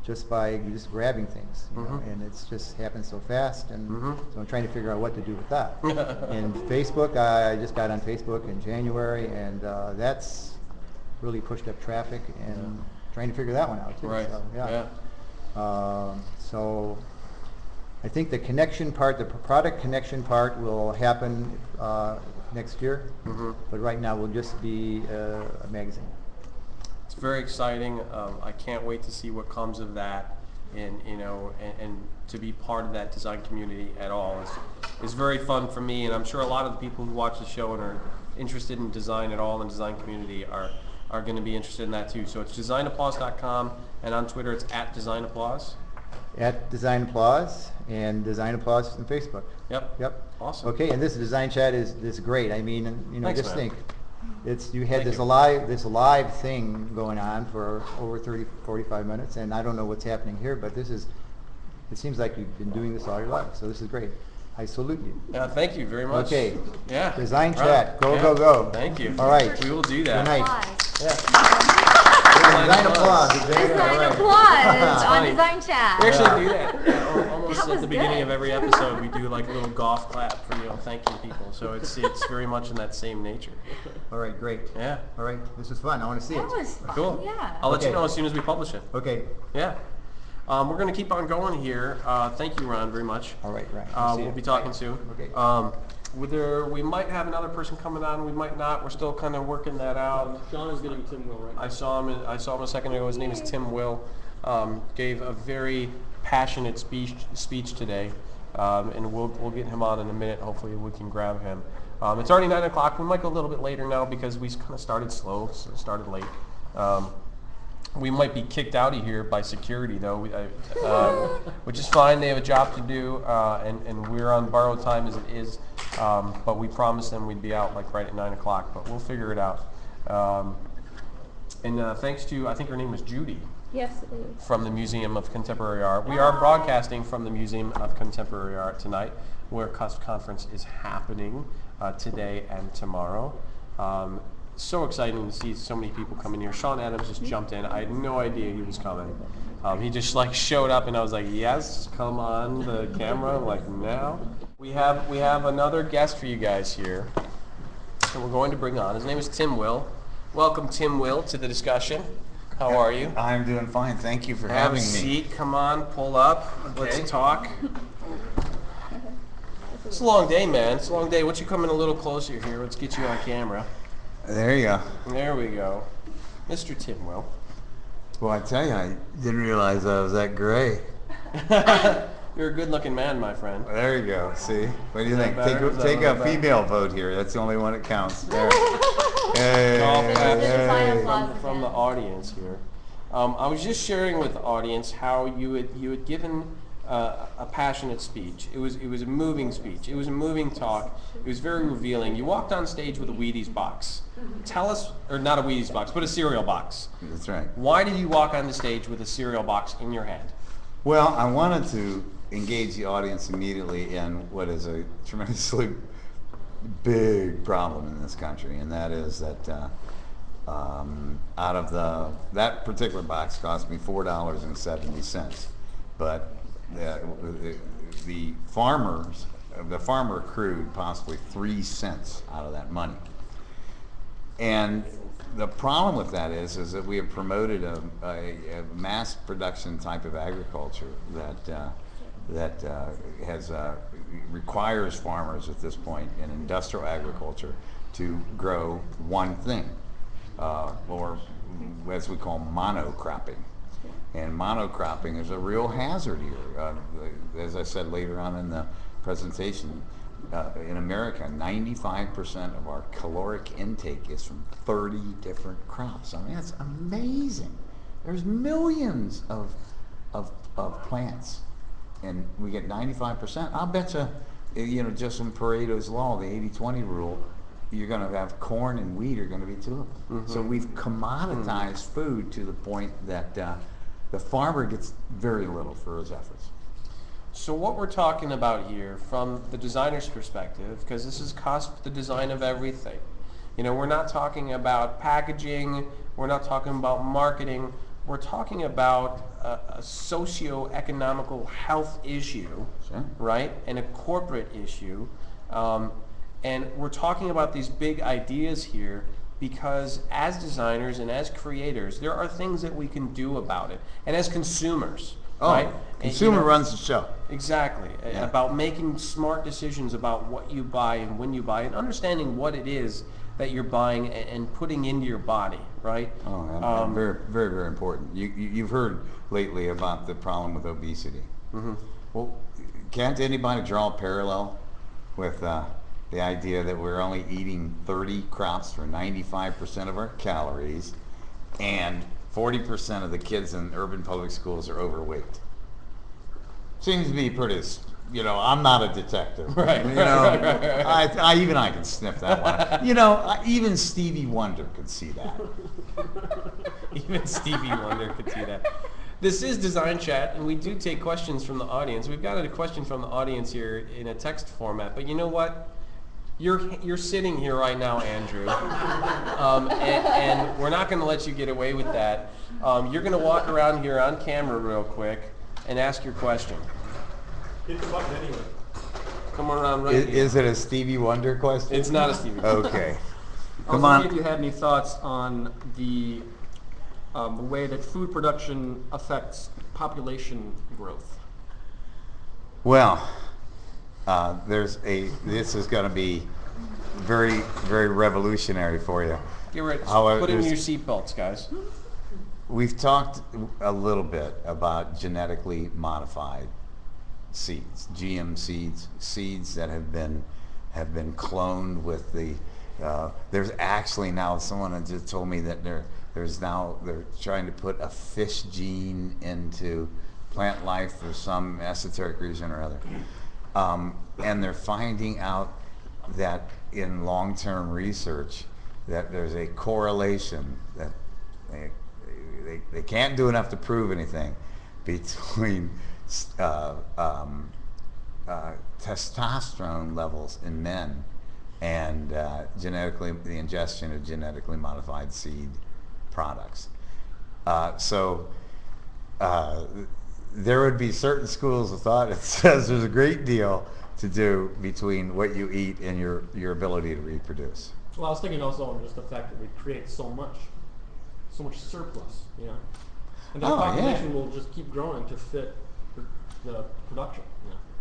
just by grabbing things, and it's just happened so fast, and so I'm trying to figure out what to do with that. And Facebook, I just got on Facebook in January, and that's really pushed up traffic, and trying to figure that one out too. Right. So, so I think the connection part, the product connection part, will happen next year, but right now will just be a magazine. It's very exciting. I can't wait to see what comes of that, and to be part of that design community at all is very fun for me, and I'm sure a lot of the people who watch the show and are interested in design at all and design community are going to be interested in that too. So it's designapplause.com, and on Twitter it's @DesignApplause. @Design Applause, and Design Applause on Facebook. Yep. Awesome. Okay, and this DesignChat is great. I mean, Thanks, just man. think, you had Thank this live thing going on for over 45 minutes, and I don't know what's happening here, but it seems like you've been doing this all your life, so this is great. I salute you. Thank you very much. Okay. Yeah. DesignChat. Go. Thank you. All right. We will do that. Good night. Applause. Design Applause. Design Applause on DesignChat. We actually do that almost That at was the beginning good. of every episode. We do like a little golf clap for thanking people. So it's very much in that same nature. All right, great. Yeah. All right, this is fun. I want to see That it. was Cool. Yeah. I'll let you Okay. know as soon as we publish it. Okay. Yeah. We're going to keep on going here. Thank you, Ron, very much. All right, right. We'll be talking soon. Okay. We might have another person coming on. We might not. We're still kind of working that out. Sean is getting Tim Will right now. I saw him a second ago. His name is Tim Will. Gave a very passionate speech today, and we'll get him on in a minute. Hopefully, we can grab him. It's already 9 o'clock. We might go a little bit later now because we kind of started slow, so started late. We might be kicked out of here by security, though, which is fine. They have a job to do, and we're on borrowed time as it is. But we promised them we'd be out like right at 9 o'clock. But we'll figure it out. And thanks to, I think her name was Judy. Yes, it is. From the Museum of Contemporary Art. We are broadcasting from the Museum of Contemporary Art tonight, where Cusp Conference is happening today and tomorrow. So exciting to see so many people come in here. Sean Adams just jumped in. I had no idea he was coming. He just showed up, and I was like, yes, come on the camera, like now. We have another guest for you guys here that we're going to bring on. His name is Tim Will. Welcome, Tim Will, to the discussion. How are you? I'm doing fine. Thank you for Have having a me. seat. Come on, pull up. Okay. Let's talk. It's a long day, man. It's a long day. Why don't you come in a little closer here? Let's get you on camera. There you go. There we go. Mr. Tim Will. Well, I tell you, I didn't realize I was that gray. You're a good-looking man, my friend. There you go. See? What do you Is think? that better? Is that Take a a little better? female vote here. That's the only one that counts. There. Hey, Golf claps This is the final hey. applause. from the audience here. I was just sharing with the audience how you had given a passionate speech. It was a moving speech. It was a moving talk. It was very revealing. You walked on stage with a Wheaties box. Tell us, or not a Wheaties box, but a cereal box. That's right. Why did you walk on the stage with a cereal box in your hand? Well, I wanted to engage the audience immediately in what is a tremendously big problem in this country, and that is that out of that particular box cost me $4.70, but the farmer accrued possibly 3 cents out of that money. And the problem with that is that we have promoted a mass production type of agriculture that requires farmers at this point in industrial agriculture to grow one thing, or as we call monocropping. And monocropping is a real hazard here. As I said later on in the presentation, in America, 95% of our caloric intake is from 30 different crops. I mean, that's amazing. There's millions of plants, and we get 95%. I'll bet you, just in Pareto's law, the 80-20 rule, you're going to have corn and wheat are going to be two of them. So we've commoditized food to the point that the farmer gets very little for his efforts. So what we're talking about here from the designer's perspective, because this is Cusp, the design of everything. We're not talking about packaging, we're not talking about marketing, we're talking about a socio-economical health issue, Sure. right? And a corporate issue. And we're talking about these big ideas here because as designers and as creators, there are things that we can do about it. And as consumers, right? Consumer runs the show. Exactly. Yeah. About making smart decisions about what you buy and when you buy and understanding what it is that you're buying and putting into your body, right? Very, very, very important. You've heard lately about the problem with obesity. Well, can't anybody draw a parallel with the idea that we're only eating 30 crops for 95% of our calories, and 40% of the kids in urban public schools are overweight? Seems to be pretty, I'm not a detective. Right. I can sniff that one. Even Stevie Wonder could see that. Even Stevie Wonder could see that. This is Design Chat, and we do take questions from the audience. We've got a question from the audience here in a text format, but you know what? You're sitting here right now, Andrew, and we're not going to let you get away with that. You're going to walk around here on camera real quick and ask your question. Hit the button anyway. Come around right here. Is it a Stevie Wonder question? It's not a Stevie Wonder. Okay. I Come was on. wondering if you had any thoughts on the way that food production affects population growth. Well, this is going to be very, very revolutionary for you. Get ready. However, Put in your there's- seatbelts, guys. We've talked a little bit about genetically modified seeds, GM seeds that have been cloned with the. There's actually now someone had just told me that they're trying to put a fish gene into plant life for some esoteric reason or other, and they're finding out that in long-term research that there's a correlation that they can't do enough to prove anything between testosterone levels in men and the ingestion of genetically modified seed products. There would be certain schools of thought that says there's a great deal to do between what you eat and your ability to reproduce. Well, I was thinking also on just the fact that we create so much surplus, and the population will just keep growing to fit the production.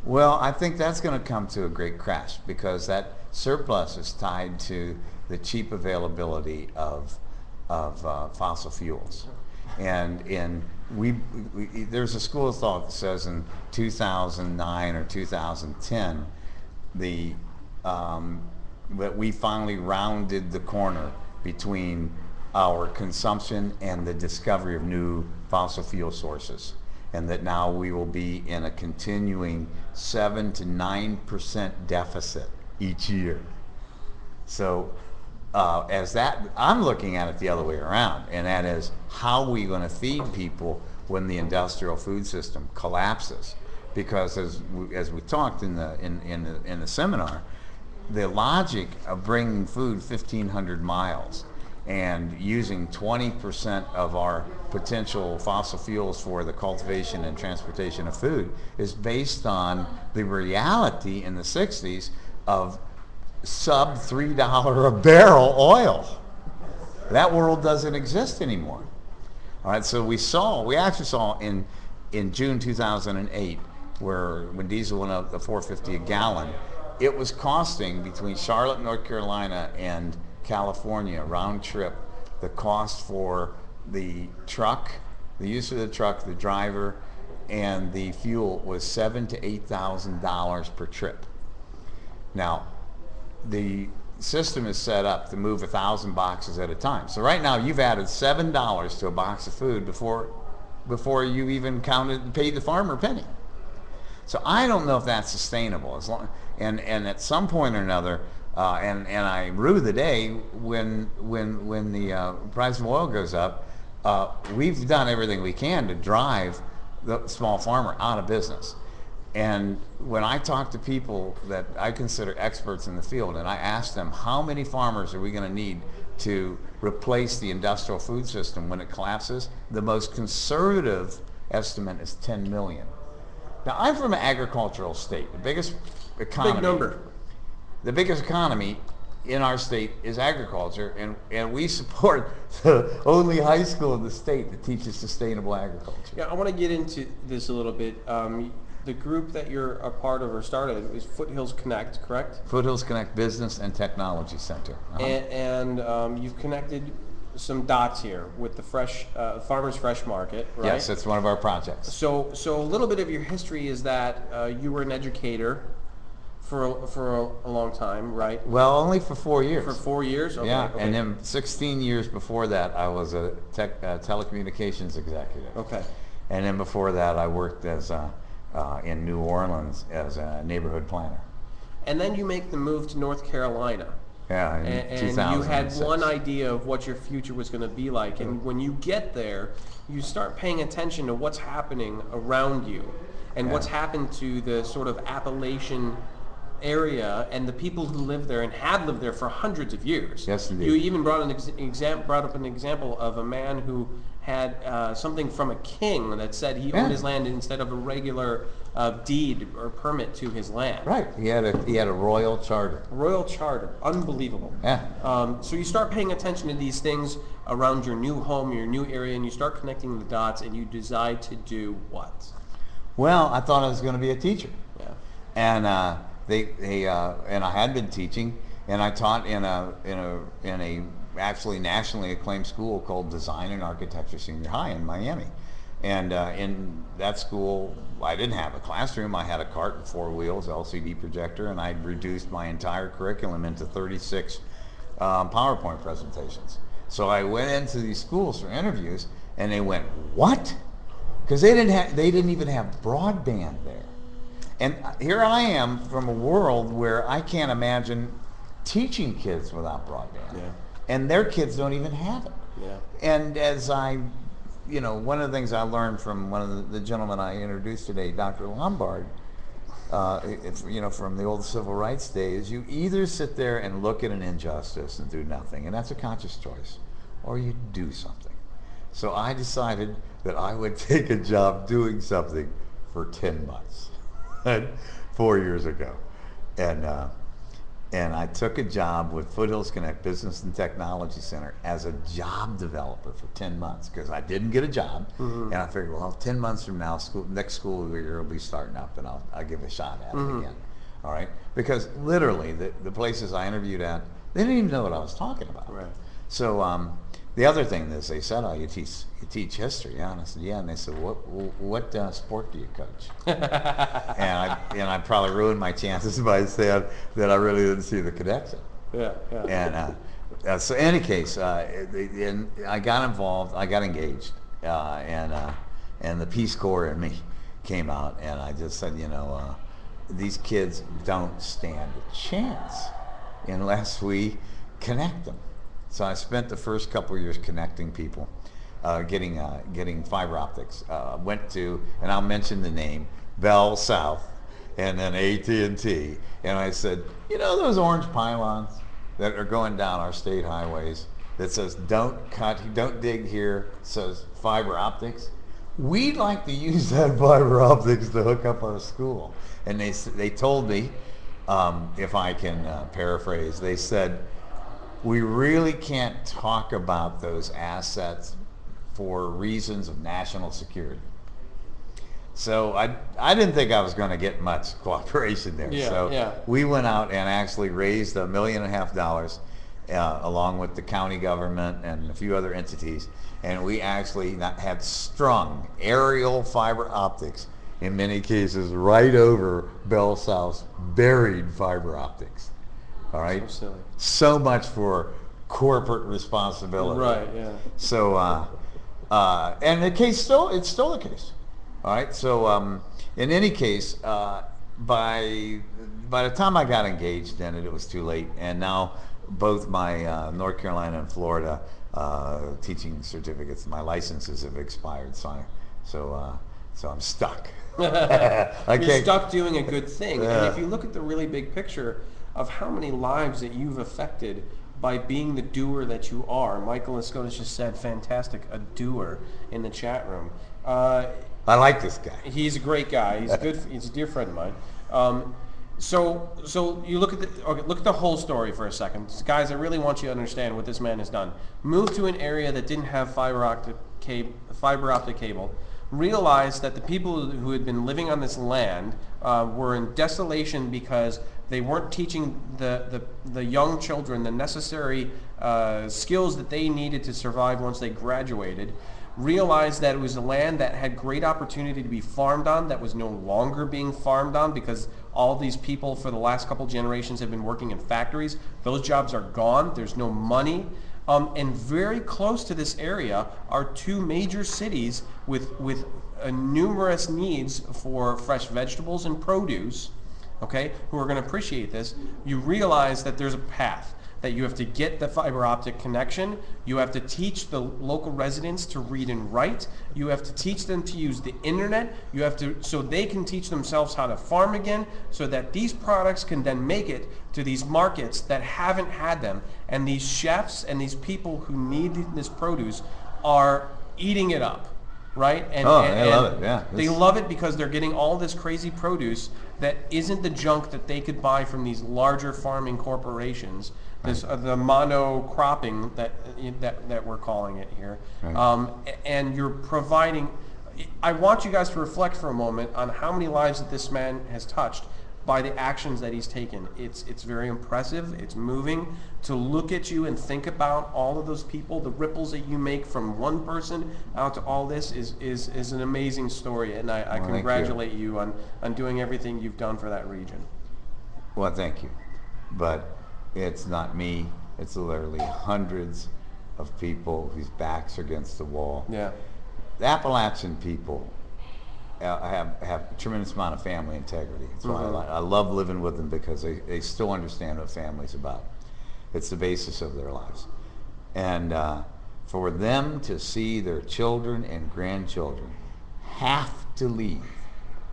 Well, I think that's going to come to a great crash because that surplus is tied to the cheap availability of fossil fuels. And there's a school of thought that says in 2009 or 2010, that we finally rounded the corner between our consumption and the discovery of new fossil fuel sources, and that now we will be in a continuing 7 to 9% deficit each year. So as that, I'm looking at it the other way around, and that is, how are we going to feed people when the industrial food system collapses? Because as we talked in the seminar, the logic of bringing food 1,500 miles and using 20% of our potential fossil fuels for the cultivation and transportation of food is based on the reality in the 60s of sub $3 a barrel oil. That world doesn't exist anymore. All right, so we actually saw in June 2008, when diesel went up to $4.50 a gallon, it was costing, between Charlotte, North Carolina and California, round trip, the cost for the truck, the use of the truck, the driver, and the fuel was $7,000 to $8,000 per trip. Now, the system is set up to move 1,000 boxes at a time. So right now, you've added $7 to a box of food before you even paid the farmer a penny. So I don't know if that's sustainable. And at some point or another, and I rue the day when the price of oil goes up, we've done everything we can to drive the small farmer out of business. And when I talk to people that I consider experts in the field, and I ask them, how many farmers are we going to need to replace the industrial food system when it collapses? The most conservative estimate is 10 million. Now, I'm from an agricultural state. The biggest economy. Big number. The biggest economy in our state is agriculture, and we support the only high school in the state that teaches sustainable agriculture. Yeah, I want to get into this a little bit. The group that you're a part of or started is Foothills Connect, correct? Foothills Connect Business and Technology Center. Uh-huh. And you've connected some dots here with the Farmers Fresh Market, right? Yes, that's one of our projects. So a little bit of your history is that you were an educator for a long time, right? Well, only for 4 years. For 4 years? Okay, yeah, okay. and then 16 years before that, I was a telecommunications executive. Okay. And then before that, I worked in New Orleans as a neighborhood planner. And then you make the move to North Carolina. Yeah, in And 2006. you had one idea of what your future was going to be like. And when you get there, you start paying attention to what's happening around you and what's happened to the sort of Appalachian area and the people who live there and had lived there for hundreds of years. Yes, indeed. You even brought up an example of a man who had something from a king that said he owned his land instead of a regular deed or permit to his land. Right. He had a royal charter. Royal charter, unbelievable. Yeah. So you start paying attention to these things around your new home, your new area, and you start connecting the dots, and you decide to do what? Well, I thought I was going to be a teacher. Yeah. And and I had been teaching, and I taught in a actually nationally acclaimed school called Design and Architecture Senior High in Miami. And in that school, I didn't have a classroom. I had a cart with 4 wheels, LCD projector, and I'd reduced my entire curriculum into 36 PowerPoint presentations. So I went into these schools for interviews, and they went, "What?" Because they didn't even have broadband there. And here I am from a world where I can't imagine teaching kids without broadband. Yeah. And their kids don't even have it. Yeah. And as one of the things I learned from one of the gentlemen I introduced today, Dr. Lombard, from the old civil rights days, you either sit there and look at an injustice and do nothing, and that's a conscious choice, or you do something. So I decided that I would take a job doing something for 10 months, 4 years ago. And I took a job with Foothills Connect Business and Technology Center as a job developer for 10 months because I didn't get a job. Mm-hmm. And I figured, well, 10 months from now, next school year will be starting up, and I'll give a shot at it again. All right? Because literally, the places I interviewed at, they didn't even know what I was talking about. Right. So the other thing is they said, oh, you teach history, yeah? And I said, yeah. And they said, what sport do you coach? and I probably ruined my chances by saying that I really didn't see the connection. Yeah, yeah. And so, in any case, and I got involved. I got engaged, and the Peace Corps in me came out, and I just said, these kids don't stand a chance unless we connect them. So I spent the first couple of years connecting people, getting fiber optics. Went to, and I'll mention the name, Bell South, and then AT&T, and I said, those orange pylons that are going down our state highways that says don't dig here, says fiber optics. We'd like to use that fiber optics to hook up our school. And they told me, if I can paraphrase, they said, we really can't talk about those assets for reasons of national security. So I didn't think I was going to get much cooperation there. Yeah, so yeah. we went out and actually raised $1.5 million along with the county government and a few other entities. And we actually had strung aerial fiber optics, in many cases, right over Bell South's buried fiber optics. All right? So silly. So much for corporate responsibility. Right, yeah. So, and it's still the case. All right. So, in any case, by the time I got engaged in it, it was too late. And now both my North Carolina and Florida teaching certificates, my licenses have expired. So I'm stuck. You're stuck doing a good thing. Yeah. And if you look at the really big picture of how many lives that you've affected by being the doer that you are, Michael Escotis just said, fantastic, a doer in the chat room. I like this guy. He's a great guy. He's good. He's a dear friend of mine. So you look at the whole story for a second, guys. I really want you to understand what this man has done. Moved to an area that didn't have fiber optic cable. Realized that the people who had been living on this land were in desolation because they weren't teaching the young children the necessary skills that they needed to survive once they graduated. Realized that it was a land that had great opportunity to be farmed on that was no longer being farmed on because all these people for the last couple generations have been working in factories. Those jobs are gone. There's no money. And very close to this area are two major cities with numerous needs for fresh vegetables and produce, okay, who are going to appreciate this. You realize that there's a path, that you have to get the fiber optic connection. You have to teach the local residents to read and write. You have to teach them to use the internet. You have to, so they can teach themselves how to farm again, so that these products can then make it to these markets that haven't had them. And these chefs and these people who need this produce are eating it up, right? And, they love it, yeah. They love it because they're getting all this crazy produce that isn't the junk that they could buy from these larger farming corporations. This the monocropping that we're calling it here, Right. And you're providing. I want you guys to reflect for a moment on how many lives that this man has touched by the actions that he's taken. It's very impressive. It's moving to look at you and think about all of those people. The ripples that you make from one person out to all this is an amazing story, and I Well, congratulate you on doing everything you've done for that region. Well, thank you. But it's not me. It's literally hundreds of people whose backs are against the wall. Yeah. The Appalachian people have a tremendous amount of family integrity. That's why I love living with them, because they still understand what family's about. It's the basis of their lives. And for them to see their children and grandchildren have to leave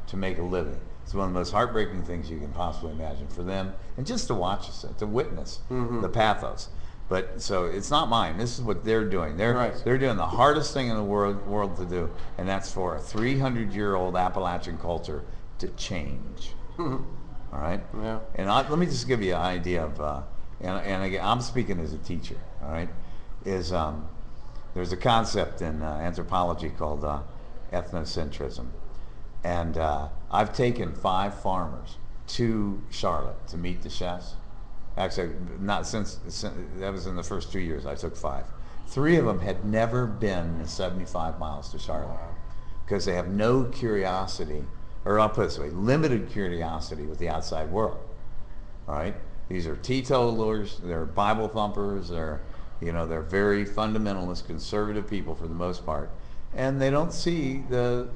to make a living, it's one of the most heartbreaking things you can possibly imagine for them, and just to watch us, to witness the pathos. But so it's not mine. This is what they're doing. They're doing the hardest thing in the world to do, and that's for a 300-year-old Appalachian culture to change. All right. Yeah. And let me just give you an idea of, and again, I'm speaking as a teacher. All right, is there's a concept in anthropology called ethnocentrism. And I've taken 5 farmers to Charlotte to meet the chefs. Actually, not since that was in the first 2 years. I took 5. 3 of them had never been 75 miles to Charlotte because they have no curiosity, or I'll put it this way, limited curiosity with the outside world. All right, these are teetotalers, they're Bible thumpers, they're very fundamentalist, conservative people for the most part, and they don't see the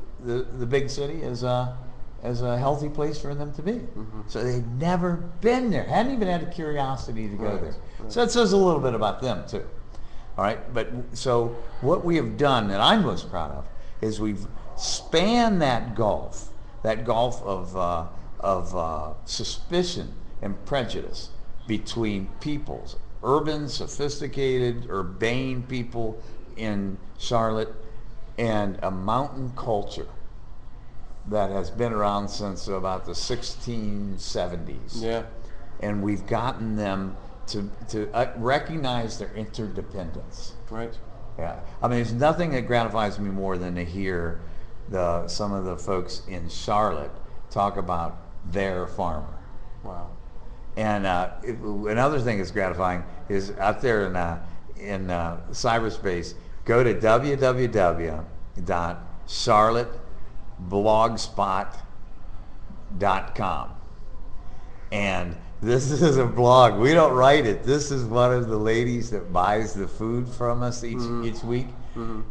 big city as a healthy place for them to be. So they've never been there, hadn't even had a curiosity to go there. So that says a little bit about them too. All right, but so what we have done that I'm most proud of is we've spanned that gulf of suspicion and prejudice between peoples, urban, sophisticated, urbane people in Charlotte, and a mountain culture that has been around since about the 1670s. Yeah. And we've gotten them to recognize their interdependence. Right. Yeah. I mean, there's nothing that gratifies me more than to hear some of the folks in Charlotte talk about their farmer. Wow. And another thing that's gratifying is out there in cyberspace, go to www.charlotteblogspot.com. And this is a blog. We don't write it. This is one of the ladies that buys the food from us each week.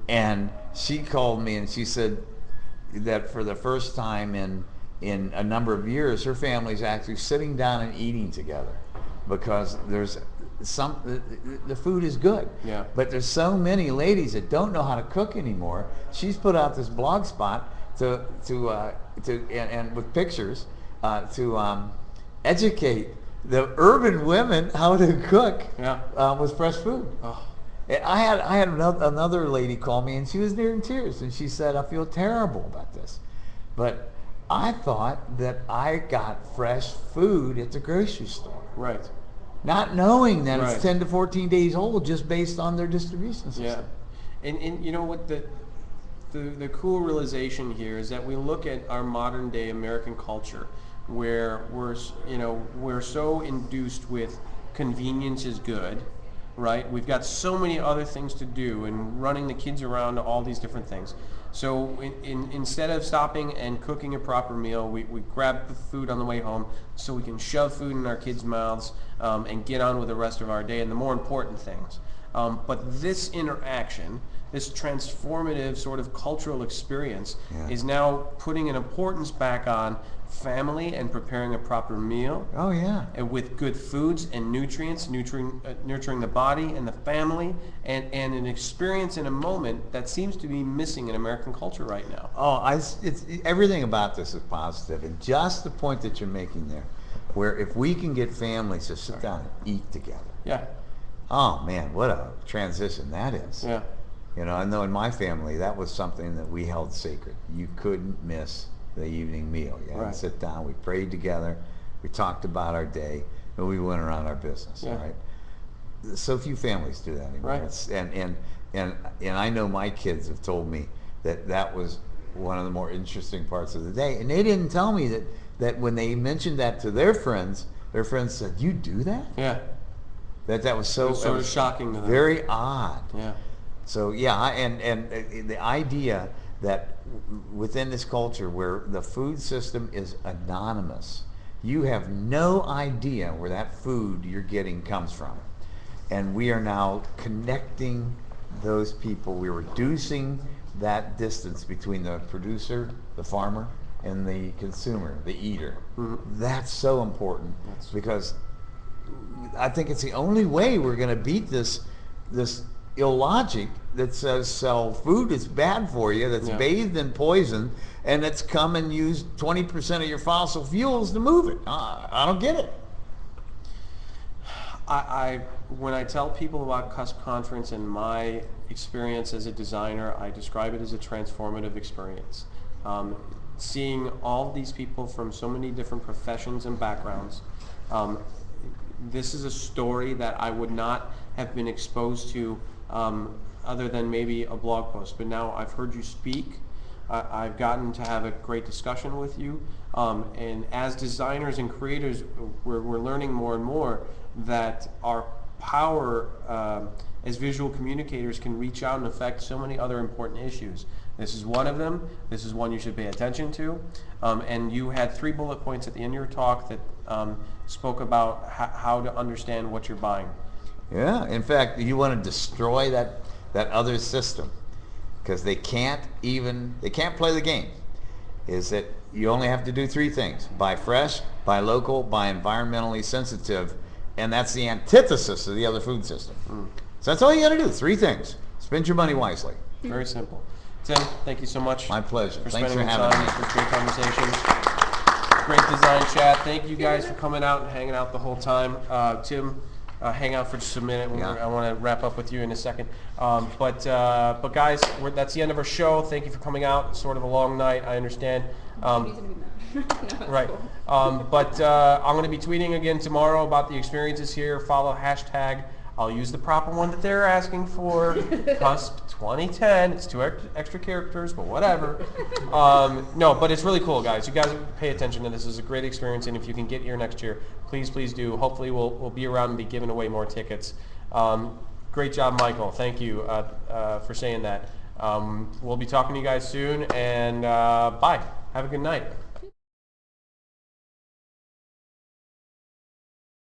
And she called me and she said that for the first time in a number of years, her family's actually sitting down and eating together because the food is good. Yeah. But there's so many ladies that don't know how to cook anymore. She's put out this blog spot to with pictures to educate the urban women how to cook with fresh food. Oh. I had another lady call me and she was near in tears and she said, I feel terrible about this, but I thought that I got fresh food at the grocery store. Right. Not knowing that Right. it's 10 to 14 days old just based on their distribution system. Yeah. And you know what, the cool realization here is that we look at our modern day American culture where we're so induced with convenience is good, right? We've got so many other things to do and running the kids around to all these different things. So instead of stopping and cooking a proper meal, we grab the food on the way home so we can shove food in our kids' mouths and get on with the rest of our day and the more important things. But this interaction, this transformative sort of cultural experience is now putting an importance back on family and preparing a proper meal. Oh yeah. And with good foods and nutrients, nurturing the body and the family, and an experience in a moment that seems to be missing in American culture right now. Oh, it's everything about this is positive, and just the point that you're making there, where if we can get families to sit down and eat together. Yeah. Oh man, what a transition that is. Yeah. I know in my family that was something that we held sacred. You couldn't miss the evening meal. You had to Right. sit down, we prayed together, we talked about our day, and we went around our business. Yeah. Right. So few families do that anymore. Right. And I know my kids have told me that was one of the more interesting parts of the day, and they didn't tell me that when they mentioned that to their friends said, "You do that?" Yeah. That was so It was sort of shocking to them. very odd. Yeah. So yeah, and the idea that within this culture where the food system is anonymous, you have no idea where that food you're getting comes from. And we are now connecting those people. We're reducing that distance between the producer, the farmer, and the consumer, the eater. That's so important because I think it's the only way we're going to beat this illogic that says sell food that's bad for you, that's bathed in poison, and that's come and used 20% of your fossil fuels to move it. I don't get it. When I tell people about Cusp Conference and my experience as a designer, I describe it as a transformative experience. Seeing all these people from so many different professions and backgrounds, this is a story that I would not have been exposed to other than maybe a blog post. But now I've heard you speak. I've gotten to have a great discussion with you. And as designers and creators, we're learning more and more that our power as visual communicators can reach out and affect so many other important issues. This is one of them. This is one you should pay attention to. And you had 3 bullet points at the end of your talk that spoke about how to understand what you're buying. Yeah, in fact, you want to destroy that other system, because they can't play the game. Is that you only have to do 3 things: buy fresh, buy local, buy environmentally sensitive, and that's the antithesis of the other food system. So that's all you got to do, 3 things. Spend your money wisely. Very simple. Tim, thank you so much. My pleasure. For Thanks spending for the having time. me. For great conversation. Great design chat. Thank you guys for coming out and hanging out the whole time. Tim, hang out for just a minute. Yeah. I want to wrap up with you in a second. But guys, that's the end of our show. Thank you for coming out. It's sort of a long night, I understand. Right. But I'm going to be tweeting again tomorrow about the experiences here. Follow hashtag. I'll use the proper one that they're asking for. Cusp 2010. It's 2 extra characters, but whatever. No, but it's really cool, guys. You guys pay attention to this. This is a great experience, and if you can get here next year, please do. Hopefully, we'll be around and be giving away more tickets. Great job, Michael. Thank you for saying that. We'll be talking to you guys soon, and bye. Have a good night.